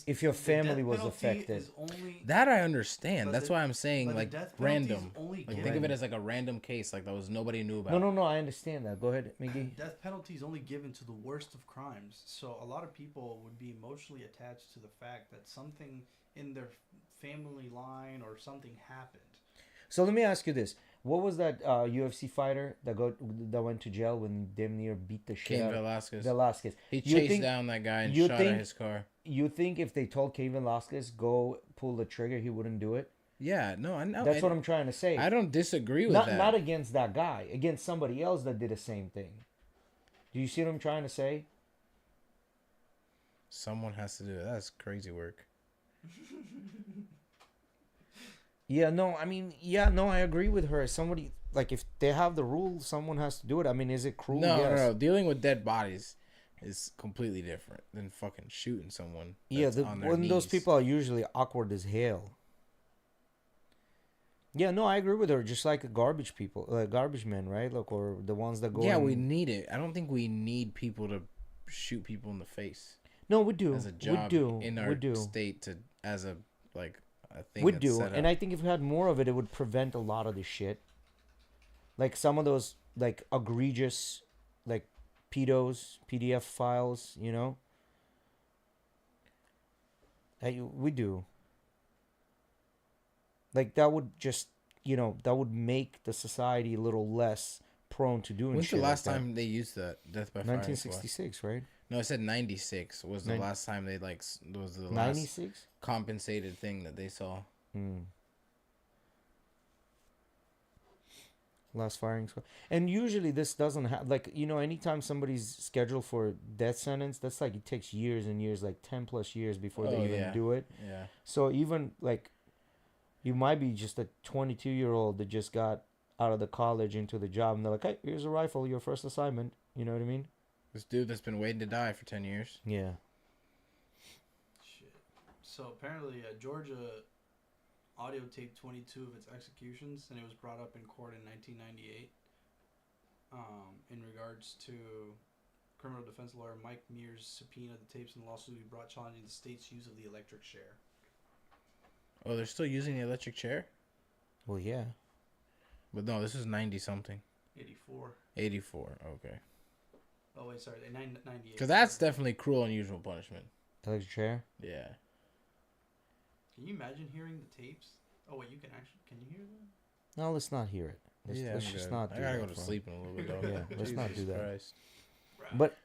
if your the family death was penalty affected. is only, That I understand. But That's the- why I'm saying but the like death penalty is random. only Like given, think of it as like a random case, like that was nobody knew about. No, I understand that. Go ahead, Miggy. death penalty is only given to the worst of crimes. So a lot of people would be emotionally attached to the fact that something in their family line or something happened. So let me ask you this: what was that UFC fighter that went to jail when damn near beat the shit Cain out of Velasquez. Velasquez? He chased down that guy and shot at his car. You think if they told Cain Velasquez go pull the trigger, he wouldn't do it? Yeah, no, I know. That's what I'm trying to say. I don't disagree with that. Not against that guy, against somebody else that did the same thing. Do you see what I'm trying to say? Someone has to do it. That's crazy work. Yeah, no, I mean, yeah, no, I agree with her. Somebody, like, if they have the rule, someone has to do it. I mean, is it cruel? No, yes. no. Dealing with dead bodies is completely different than fucking shooting someone. Yeah, on their when knees. those people are usually awkward as hell. Yeah, no, I agree with her. Just like garbage people, garbage men, right? Like, or the ones that go. Yeah, we need it. I don't think we need people to shoot people in the face. No, we do. As a job we do. in our state to as a like a thing. We that's do, set and up. I think if we had more of it, it would prevent a lot of this shit. Like some of those like egregious, like pedos, PDF files, you know. We do. Like that would just, that would make the society a little less prone to doing When's shit. the last like time they used that death by fire? 1966, right? No, I said 96 was the last time they was the last 96 compensated thing that they saw. Last firing squad. And usually this doesn't have, like, anytime somebody's scheduled for death sentence, that's like, it takes years and years, like 10 plus years before they even do it. Yeah. So even like, you might be just a 22-year-old that just got out of the college into the job, and they're like, hey, here's a rifle, your first assignment. You know what I mean? This dude that's been waiting to die for 10 years. Yeah. Shit. So apparently Georgia audio taped 22 of its executions, and it was brought up in court in 1998 in regards to criminal defense lawyer Mike Mears' subpoena the tapes in the lawsuit he brought challenging the state's use of the electric chair. Oh, they're still using the electric chair? Well, yeah. But no, this is 90-something. 84. 84, okay. Oh, wait, sorry. 98. Because that's definitely cruel and unusual punishment. Electric chair? Yeah. Can you imagine hearing the tapes? Oh, wait, can you hear them? No, let's not hear it. Let's just not do I gotta that, go to bro. sleep in a little bit, though. Yeah, let's not do that. Christ. But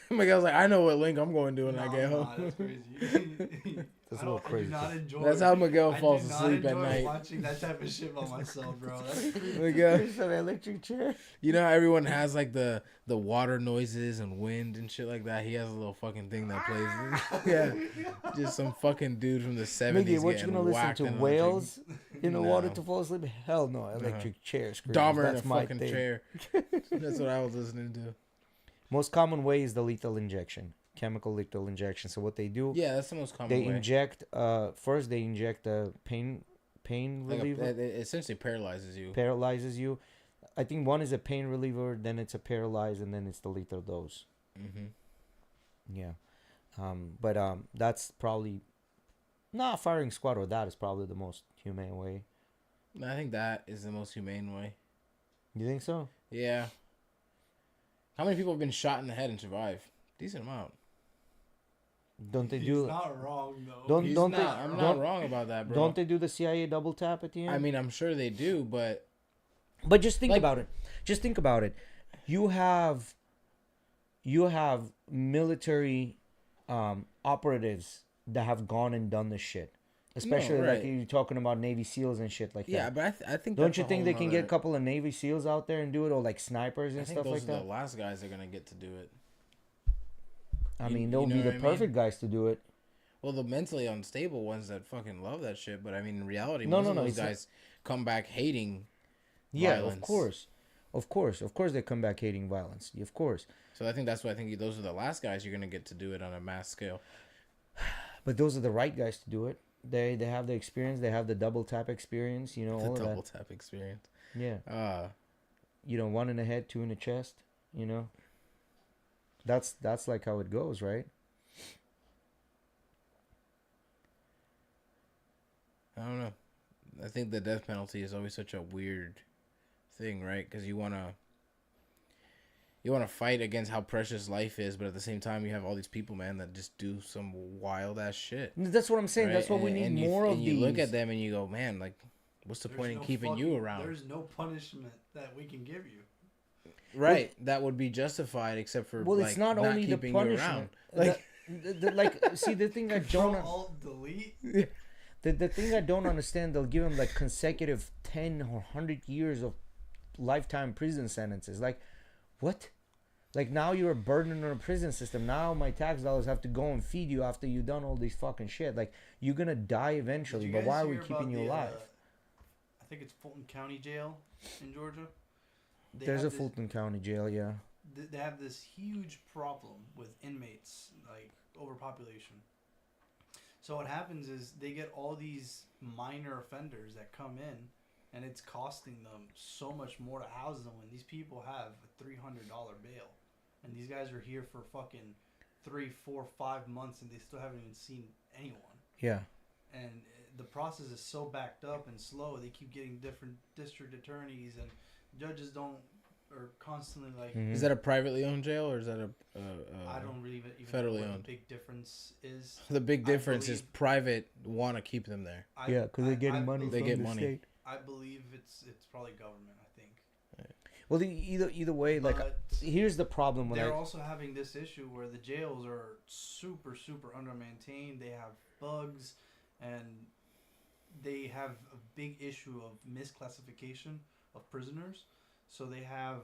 Miguel's like, I know what link I'm going to do when I get home. That's crazy. That's a little crazy. I do not enjoy. That's how Miguel falls asleep at I do not night. enjoy watching that type of shit by myself, bro. That's crazy. Miguel, an electric chair? you know how everyone has like the water noises and wind and shit like that? He has a little fucking thing that plays. Yeah. Just some fucking dude from the 70s. Miggy, what, you gonna listen to whales in the water No. to fall asleep? Hell no, electric chair screams. Dahmer That's in a my fucking thing. chair. That's what I was listening to. Most common way is the lethal injection, chemical lethal injection. So what they do, Yeah, that's the most common they way. inject. First they inject a pain reliever, it essentially paralyzes you. paralyzes you. I think one is a pain reliever, then it's a paralyze, and then it's the lethal dose. Mm-hmm. Yeah, but that's probably firing squad or that is probably the most humane way. I think that is the most humane way. You think so? Yeah. How many people have been shot in the head and survived? Decent amount. Don't they He's do? not wrong though. Don't they? I'm not wrong about that, bro. Don't they do the CIA double tap at the end? I mean, I'm sure they do, but just think about it. Just think about it. You have military operatives that have gone and done this shit. Especially right. like you're talking about Navy SEALs and shit like that. yeah, but I think. Don't that's you a think whole they can get a nother- couple of Navy SEAls out there and do it, or like snipers and I think stuff those like are that? the last guys that are gonna get to do it. I You- mean, you they'll know be the what I mean? perfect guys to do it. Well, the mentally unstable ones that fucking love that shit, but I mean, in reality, No, most no, of no, those it's not- guys come back hating. Yeah, violence. of course, they come back hating violence. Of course, So I think that's why I think those are the last guys you're gonna get to do it on a mass scale. but those are the right guys to do it. They have the experience. They have the double tap experience. You know, all The of double that. tap experience. Yeah. One in the head, two in the chest. You know. That's like how it goes, right? I don't know. I think the death penalty is always such a weird thing, right? Because you want to you want to fight against how precious life is, but at the same time, you have all these people, man, that just do some wild ass shit. That's what I'm saying. Right? That's what we need more of. And you look at them and you go, man, like, what's the point in keeping you around? There's no punishment that we can give you. Right, that would be justified, except for it's not only the punishment. See, the thing I don't Alt delete. The thing I don't understand, they'll give him like consecutive 10 or 100 years of lifetime prison sentences. Like, what? Like, now you're a burden on a prison system. Now my tax dollars have to go and feed you after you've done all this fucking shit. Like, you're gonna die eventually, but why are we keeping you alive? I think it's Fulton County Jail in Georgia. There's a Fulton County Jail, yeah. They have this huge problem with inmates, like overpopulation. So what happens is they get all these minor offenders that come in, and it's costing them so much more to house them when these people have a $300 bail. And these guys are here for fucking 3, 4, 5 months, and they still haven't even seen anyone. Yeah. And the process is so backed up and slow. They keep getting different district attorneys, and judges are constantly like. Mm-hmm. Is that a privately owned jail, or is that a I don't really even federally know what owned? the big difference is. The big difference is private want to keep them there. Yeah, because they're getting money. They get money. State. I believe it's probably government. I think. Right. Well, either way, like, here's the problem. They're also having this issue where the jails are super under maintained. They have bugs, and they have a big issue of misclassification of prisoners. So they have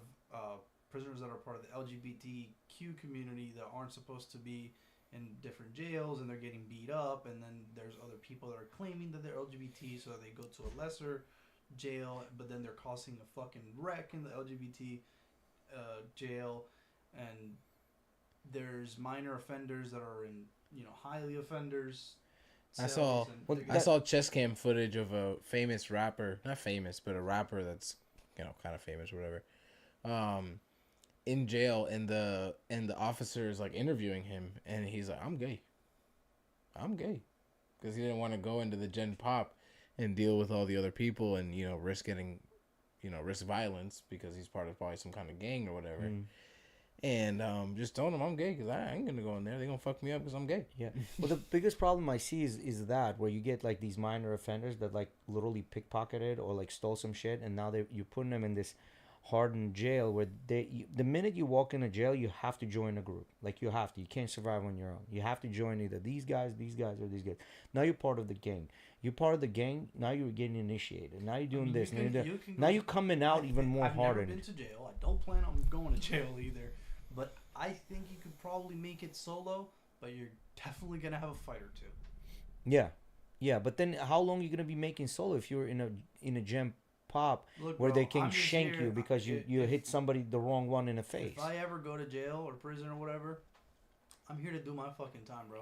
prisoners that are part of the LGBTQ community that aren't supposed to be in different jails, and they're getting beat up. And then there's other people that are claiming that they're LGBT, so they go to a lesser jail, but then they're causing a fucking wreck in the LGBT jail. And there's minor offenders that are in, highly offenders. I saw chest cam footage of a famous rapper, not famous, but a rapper that's kind of famous or whatever, in jail, and the officer is like interviewing him, and he's like, I'm gay, because he didn't want to go into the gen pop and deal with all the other people and risk getting, risk violence because he's part of probably some kind of gang or whatever. And just telling him I'm gay because I ain't gonna go in there. They're gonna fuck me up because I'm gay. Yeah. Well, the biggest problem I see is that where you get like these minor offenders that like literally pickpocketed or like stole some shit, and now you're putting them in this hardened jail where the minute you walk into jail, you have to join a group. Like, you have to. You can't survive on your own. You have to join either these guys, or these guys. Now you're part of the gang. You're part of the gang. Now you're getting initiated. Now you're doing this. Now you're coming out even more hardened. I've never been to jail. I don't plan on going to jail either. But I think you could probably make it solo, but you're definitely going to have a fight or two. Yeah. Yeah, but then how long are you going to be making solo if you're in a gem pop where they can shank you because you hit somebody, the wrong one, in the face? If I ever go to jail or prison or whatever, I'm here to do my fucking time, bro.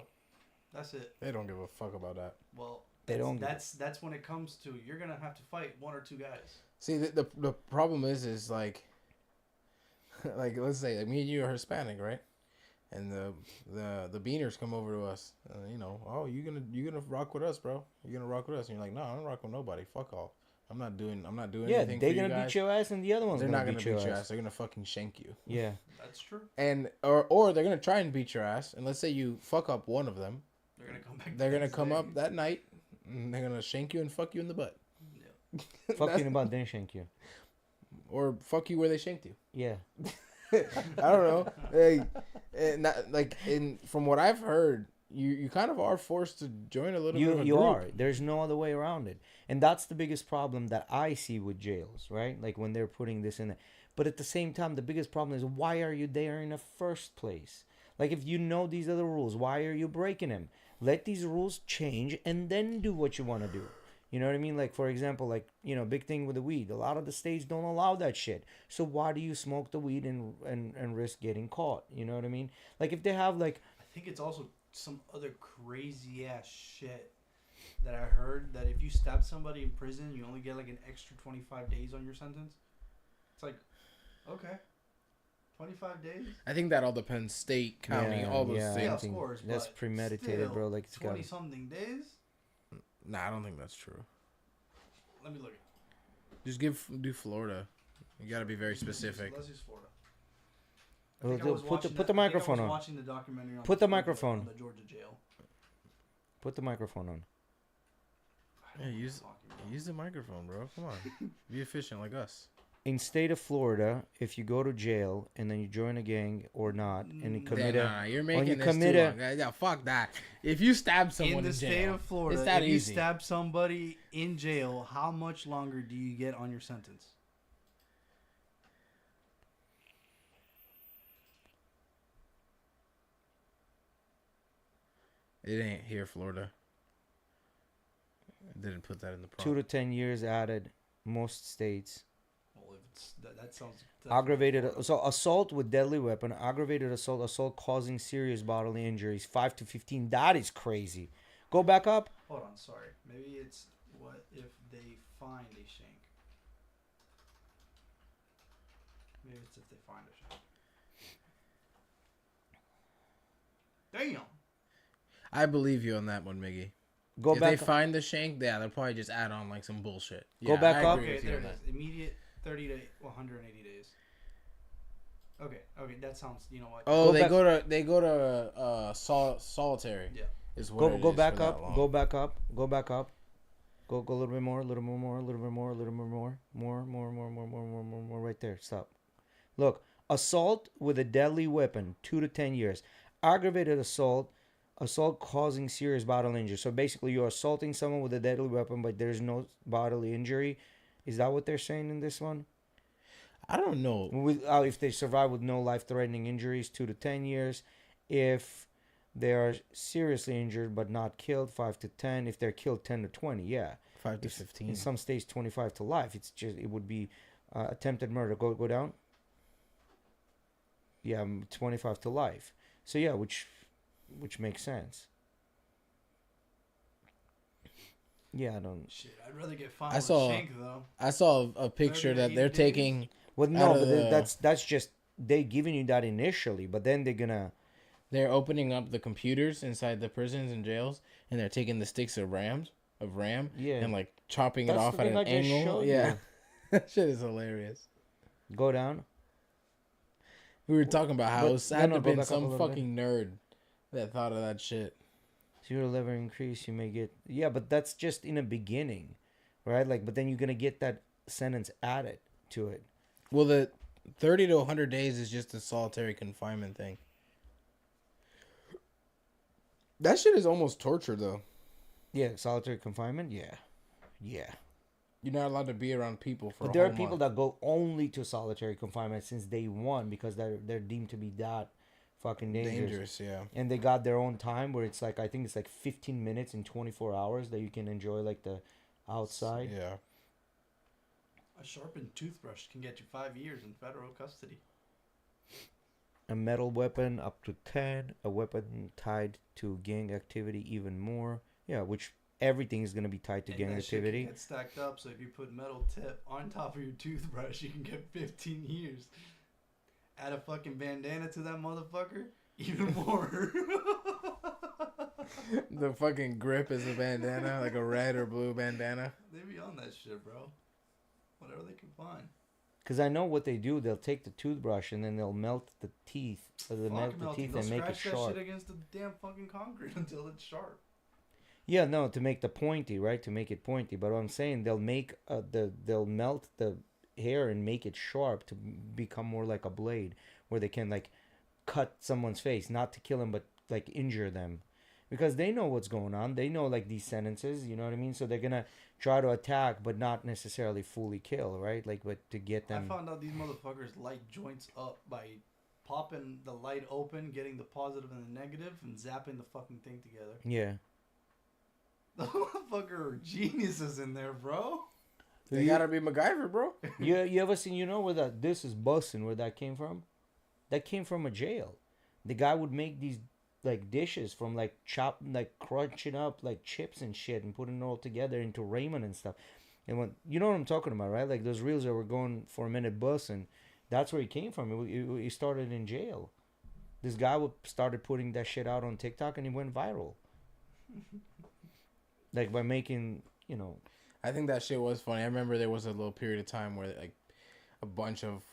That's it. They don't give a fuck about that. Well, that's when it comes to you're going to have to fight one or two guys. See, the problem is like... like, let's say, like, me and you are Hispanic, right? And the beaners come over to us, oh, you gonna rock with us, bro? You gonna rock with us? And you're like, no, I don't rock with nobody. Fuck off. I'm not doing anything. Yeah, they're gonna beat your ass, and the other ones they're not gonna beat your ass. ass. They're gonna fucking shank you. Yeah, that's true. And or they're gonna try and beat your ass, and let's say you fuck up one of them. They're gonna come back. They're gonna come up that night, and they're gonna shank you and fuck you in the butt. Yeah. Fuck you in the butt, then shank you. Or fuck you where they shanked you. Yeah. I don't know. Hey, from what I've heard, you kind of are forced to join a little bit of a group. You are. There's no other way around it. And that's the biggest problem that I see with jails, right? Like, when they're putting this in there. But at the same time, the biggest problem is, why are you there in the first place? Like, if you know these are the rules, why are you breaking them? Let these rules change and then do what you want to do. You know what I mean? Like, for example, like, big thing with the weed. A lot of the states don't allow that shit. So why do you smoke the weed and risk getting caught? You know what I mean? Like, if they have, like... I think it's also some other crazy-ass shit that I heard, that if you stab somebody in prison, you only get, like, an extra 25 days on your sentence. It's like, okay. 25 days? I think that all depends. State, county, all those things. Yeah, of course. That's premeditated, still, bro. Like, it's 20-something days? Nah, I don't think that's true. Let me look. Just do Florida. You gotta be very specific. Let's use Florida. Put the microphone on. Watching the documentary on Put the microphone. on the Georgia jail. Put the microphone on. Yeah, use the microphone, bro. Come on. Be efficient like us. In state of Florida, if you go to jail and then you join a gang or not, and you commit you're making this too long. Yeah, fuck that. If you stab someone in the state jail, of Florida, it's that if easy. you stab somebody in jail, how much longer do you get on your sentence? It ain't here, Florida. I didn't put that in the prompt. 2 to 10 years added. Most states. Well, if it's, that sounds Aggravated assault with deadly weapon, aggravated assault causing serious bodily injuries, 5 to 15. That is crazy. Go back up. Hold on, sorry. Maybe it's what if they find a shank. Maybe it's if they find a shank. Damn. I believe you on that one, Miggy. Go if back. If they find the shank, yeah, they'll probably just add on like some bullshit. Go back up. Okay, there it is. Immediate 30 to 180 days. Okay, that sounds. You know what? Oh, they go to solitary. Yeah. Is what Go back up. Go back up. Go back up. Go a little bit more. A little more. A little bit more. A little bit more. More. Right there. Stop. Look, assault with a deadly weapon, 2 to 10 years. Aggravated assault causing serious bodily injury. So basically, you're assaulting someone with a deadly weapon, but there's no bodily injury. Is that what they're saying in this one? I don't know. If they survive with no life-threatening injuries, 2 to 10 years. If they are seriously injured but not killed, 5 to 10. If they're killed, 10 to 20. Yeah. 5 to 15. In some states, 25 to life. It would be attempted murder. Go down. Yeah, 25 to life. So yeah, which makes sense. Yeah, I don't. Shit, I'd rather get fined with a shank though. I saw a picture that they're taking. Well, no, but that's just they giving you that initially, but then they're opening up the computers inside the prisons and jails, and they're taking the sticks of ram, yeah, and like chopping it off at an angle. Yeah, that shit is hilarious. Go down. We were talking about how it had to have been some fucking nerd that thought of that shit. 0 level increase, you may get... Yeah, but that's just in the beginning, right? Like, but then you're going to get that sentence added to it. Well, the 30 to 100 days is just a solitary confinement thing. That shit is almost torture, though. Yeah, solitary confinement? Yeah. Yeah. You're not allowed to be around people for but there are people that go only to solitary confinement since day one because they're deemed to be that fucking dangerous. Yeah. And they got their own time where it's like, I think it's like 15 minutes in 24 hours that you can enjoy like the outside. Yeah. A sharpened toothbrush can get you 5 years in federal custody. A metal weapon up to 10. A weapon tied to gang activity even more. Yeah, which everything is going to be tied to gang activity. Shit can get stacked up, so if you put metal tip on top of your toothbrush, you can get 15 years. Add a fucking bandana to that motherfucker, even more. The fucking grip is a bandana, like a red or blue bandana. They be on that shit, bro. Whatever they can find. Because I know what they do. They'll take the toothbrush and then they'll melt the teeth. They'll melt the teeth and make it sharp. That shit against the damn fucking concrete until it's sharp. Yeah, no, to make the pointy, right? To make it pointy. But what I'm saying, they'll make they'll melt the hair and make it sharp to become more like a blade, where they can like cut someone's face, not to kill them, but like injure them, because they know what's going on. They know like these sentences, you know what I mean? So they're gonna try to attack, but not necessarily fully kill, right? Like, but to get them. I found out these motherfuckers light joints up by popping the light open, getting the positive and the negative, and zapping the fucking thing together. Yeah. The motherfucker are geniuses in there, bro. They gotta be MacGyver, bro. You ever seen, where that this is bussin', where that came from? That came from a jail. The guy would make these like dishes from like crunching up like chips and shit and putting it all together into ramen and stuff. And when you know what I'm talking about, right? Like those reels that were going for a minute bussin', that's where he came from. He started in jail. This guy started putting that shit out on TikTok and he went viral. Like by making, I think that shit was funny. I remember there was a little period of time where like a bunch of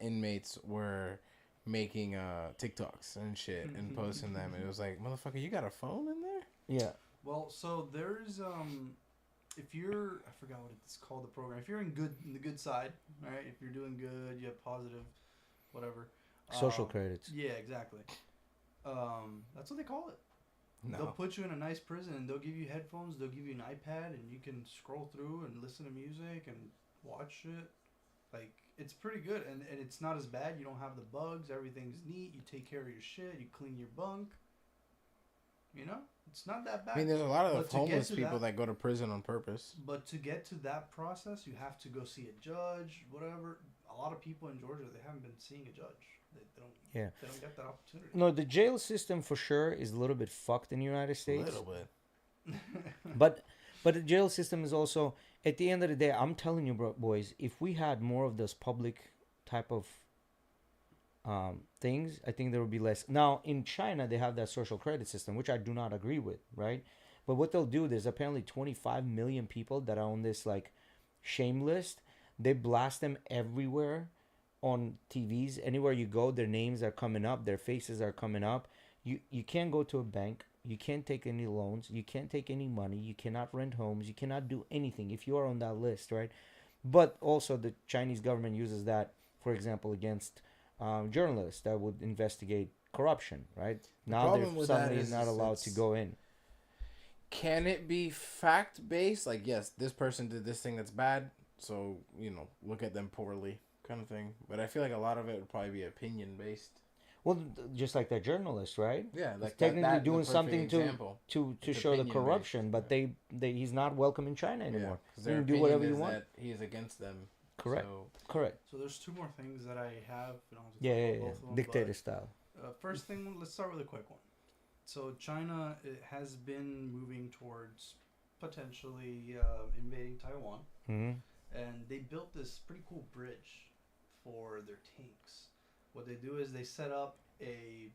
inmates were making TikToks and shit and posting them. And it was like, motherfucker, you got a phone in there? Yeah. Well, so there's if you're, I forgot what it's called, the program. If you're in the good side, all right, if you're doing good, you have positive, whatever. Social credits. Yeah, exactly. That's what they call it. No. They'll put you in a nice prison and they'll give you headphones, they'll give you an iPad, and you can scroll through and listen to music and watch it. Like, it's pretty good, and it's not as bad. You don't have the bugs. Everything's neat. You take care of your shit. You clean your bunk. You know? It's not that bad. I mean, there's a lot of But to homeless get to people that- that go to prison on purpose. But to get to that process, you have to go see a judge, whatever. A lot of people in Georgia, they haven't been seeing a judge. They don't. Yeah. They don't get that opportunity. No, the jail system for sure is a little bit fucked in the United A States. little bit. But the jail system is also, at the end of the day, I'm telling you, boys, if we had more of those public type of things, I think there would be less. Now, in China, they have that social credit system, which I do not agree with, right? But what they'll do, there's apparently 25 million people that are on this, like, shame list. They blast them everywhere on TVs. Anywhere you go, their names are coming up. Their faces are coming up. You can't go to a bank. You can't take any loans. You can't take any money. You cannot rent homes. You cannot do anything if you are on that list, right? But also the Chinese government uses that, for example, against journalists that would investigate corruption, right? Now problem they're with that suddenly is not allowed to go in. Can it be fact based? Like, yes, this person did this thing that's bad, so, you know, look at them poorly, kind of thing. But I feel like a lot of it would probably be opinion based. Well, just like that journalist, right? Yeah, He's like technically doing the perfect something example. to It's show the opinion-based. corruption, but they he's not welcome in China anymore. because You their can do opinion whatever is you want. that he is against them. Correct. So, Correct. So there's two more things that I have. We don't have to Yeah, talk yeah, about yeah. both of them, Dictator style. First thing, let's start with a quick one. So China, it has been moving towards potentially invading Taiwan, Mm-hmm. and they built this pretty cool bridge for their tanks. What they do is they set up a.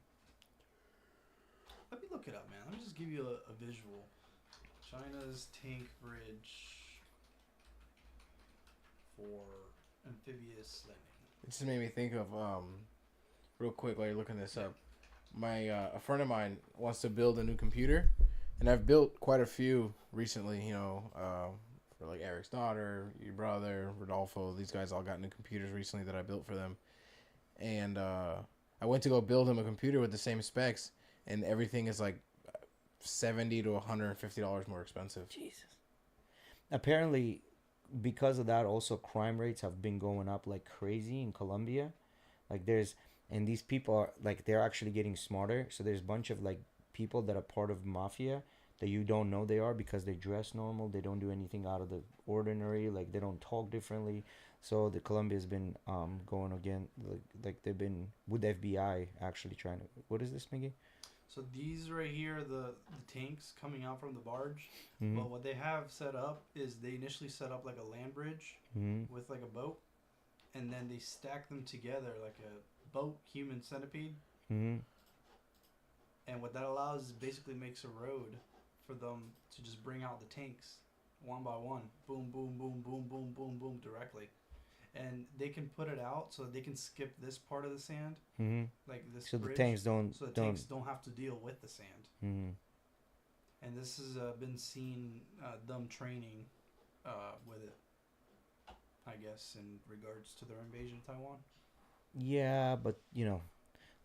Let me look it up, man. Let me just give you a visual. China's tank bridge for amphibious landing. it just made me think of, real quick while you're looking this up. A friend of mine wants to build a new computer, and I've built quite a few recently, you know, for like Eric's daughter, your brother, Rodolfo. These guys all got new computers recently that I built for them. And I went to go build him a computer with the same specs, and everything is like $70 to $150 more expensive. Jesus. Apparently, because of that, also crime rates have been going up like crazy in Colombia. Like and these people are like, they're actually getting smarter. So there's a bunch of like people that are part of mafia that you don't know they are because they dress normal. They don't do anything out of the ordinary. Like, they don't talk differently. So the Colombia's been going again, like they've been with the FBI actually trying to. What is this, Miggy? So these right here, the tanks coming out from the barge. Mm-hmm. But what they have set up is they initially set up like a land bridge Mm-hmm. with like a boat, and then they stack them together like a boat human centipede. Mm-hmm. And what that allows is basically makes a road for them to just bring out the tanks one by one. Boom, boom, boom, boom, boom, boom, boom, directly. And they can put it out so they can skip this part of the sand, Mm-hmm. like this So bridge, the tanks don't. so the tanks don't have to deal with the sand. Mm-hmm. And this has been seen them training with it, I guess, in regards to their invasion of Taiwan. Yeah, but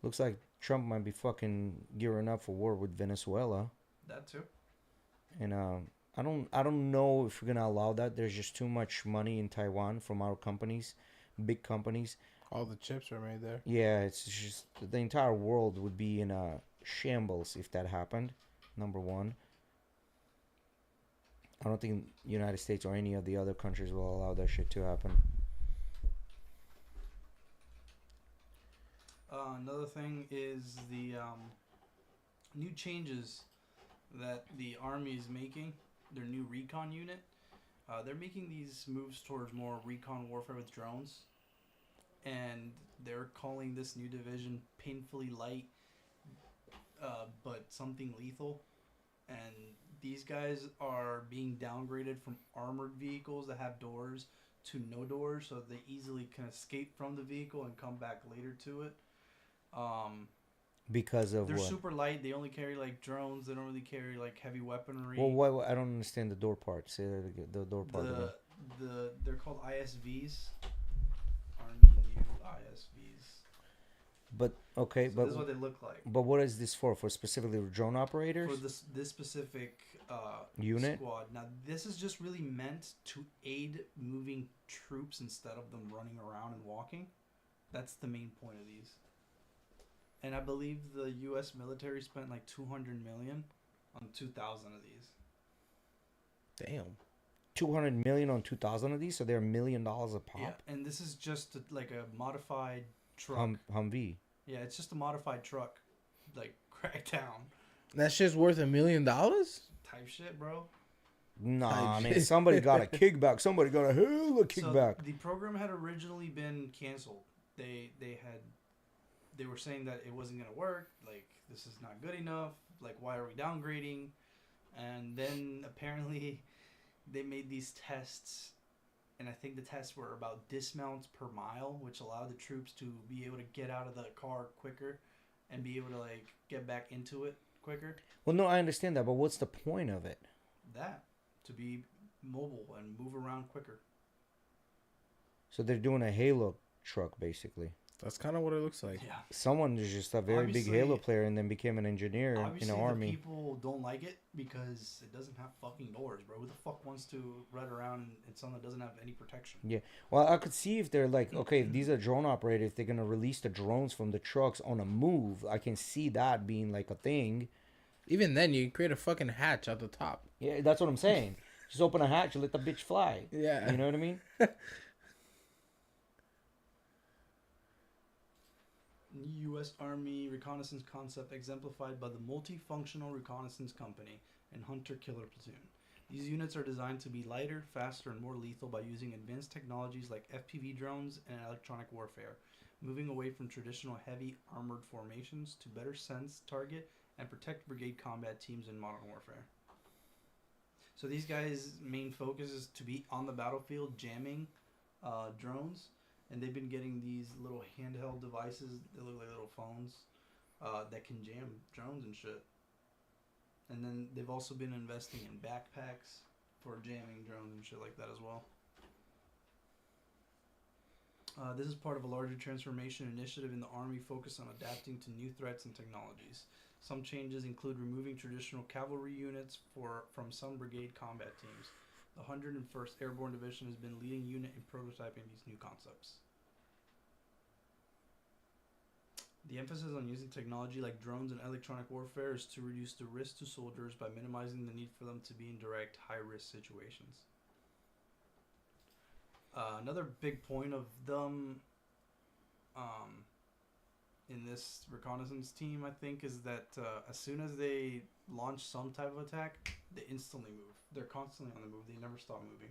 looks like Trump might be fucking gearing up for war with Venezuela, That too. and I don't know if we're gonna allow that. There's just too much money in Taiwan from our companies, big companies. All the chips are made there. Yeah, it's just the entire world would be in a shambles if that happened. Number one, I don't think United States or any of the other countries will allow that shit to happen. Another thing is the new changes that the Army is making, their new recon unit. They're making these moves towards more recon warfare with drones. And they're calling this new division painfully light, but something lethal. And these guys are being downgraded from armored vehicles that have doors to no doors, so they easily can escape from the vehicle and come back later to it. Because of They're what? super light. They only carry like drones. They don't really carry like heavy weaponry. Well, why? I don't understand the door part. Say that again. The door part. Again. They're called ISVs. Army new ISVs. But okay, So but this is what they look like. but what is this for? For specifically drone operators? For this specific Unit? squad. Now this is just really meant to aid moving troops instead of them running around and walking. That's the main point of these. And I believe the U.S. military spent like $200 million on 2,000 of these. Damn. 200 million on 2,000 of these, so they're $1 million a pop. Yeah, and this is just like a modified truck. Humvee. Yeah, it's just a modified truck, like cracked down That shit's worth $1 million? type shit, bro. Nah, Type man, shit. somebody got a kickback. Somebody got a hell of a kickback. So the program had originally been canceled. They were saying that it wasn't gonna work. Like, this is not good enough. Like, why are we downgrading? And then apparently they made these tests, and I think the tests were about dismounts per mile, which allowed the troops to be able to get out of the car quicker and be able to like get back into it quicker. Well, no, I understand that, but what's the point of it? That to be mobile and move around quicker. So they're doing a Halo truck, basically. That's kind of what it looks like. Yeah. Someone is just a very Obviously- big Halo player and then became an engineer in Obviously, the the army. people don't like it because it doesn't have fucking doors, bro. Who the fuck wants to run around in something that doesn't have any protection? Well, I could see if they're like, okay, if these are drone operators, if they're gonna release the drones from the trucks on a move, I can see that being like a thing. Even then, you create a fucking hatch at the top. Yeah, that's what I'm saying. Just open a hatch and let the bitch fly. Yeah. You know what I mean? U.S. Army reconnaissance concept exemplified by the multifunctional reconnaissance company and hunter-killer platoon. These units are designed to be lighter, faster, and more lethal by using advanced technologies like FPV drones and electronic warfare, moving away from traditional heavy armored formations to better sense, target, and protect brigade combat teams in modern warfare. So these guys' main focus is to be on the battlefield jamming drones. And they've been getting these little handheld devices that look like little phones that can jam drones and shit. And then they've also been investing in backpacks for jamming drones and shit like that as well. This is part of a larger transformation initiative in the Army focused on adapting to new threats and technologies. Some changes include removing traditional cavalry units from some brigade combat teams. The 101st Airborne Division has been leading unit in prototyping these new concepts. The emphasis on using technology like drones and electronic warfare is to reduce the risk to soldiers by minimizing the need for them to be in direct high-risk situations. Another big point of them in this reconnaissance team, I think, is that as soon as they launch some type of attack, they instantly move. They're constantly on the move. They never stop moving.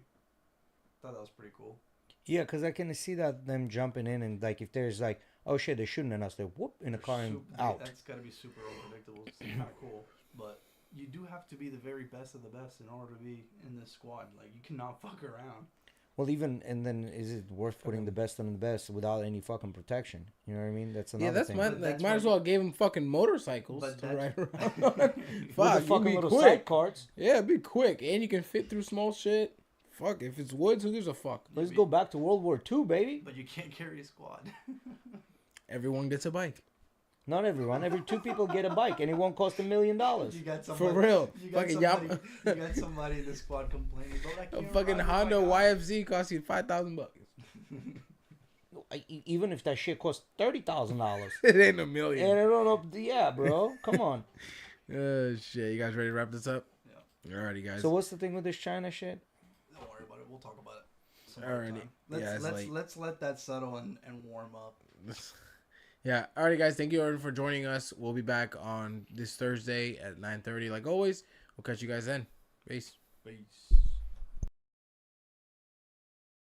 Thought that was pretty cool. Yeah, because I can see that them jumping in and like if there's like, oh shit, they're shooting at us, they whoop in the car and out. That's got to be super unpredictable. It's kind of cool, but you do have to be the very best of the best in order to be in this squad. Like, you cannot fuck around. Well, even and then is it worth putting the best on the best without any fucking protection? You know what I mean? That's another Yeah, that's thing. my, But like, that's might as why- well give him fucking motorcycles But to ride that's- around. With Fuck, the you fucking be little quick. side carts. Yeah, be quick, and you can fit through small shit. Fuck, if it's woods, who gives a fuck? Let's go back to World War II, baby. But you can't carry a squad. Everyone gets a bike. Not everyone. Every 2 people get a bike, and it won't cost $1 million. You got somebody, For real. You got, Fucking somebody, you got somebody in the squad complaining, but I A can't fucking ride Honda my bike." YFZ costs you $5,000. Even if that shit costs $30,000. It ain't a And million. I don't know. Yeah, bro. Come on. Oh shit! You guys ready to wrap this up? Yeah. Alrighty, guys. So what's the thing with this China shit? Don't worry about it. We'll talk about it. some other Alrighty. time. Let's, Yeah, it's let's, late. let's let that settle and warm up. Yeah. Alrighty, guys. Thank you everyone for joining us. We'll be back on this Thursday at 9:30, like always. We'll catch you guys then. Peace. Peace.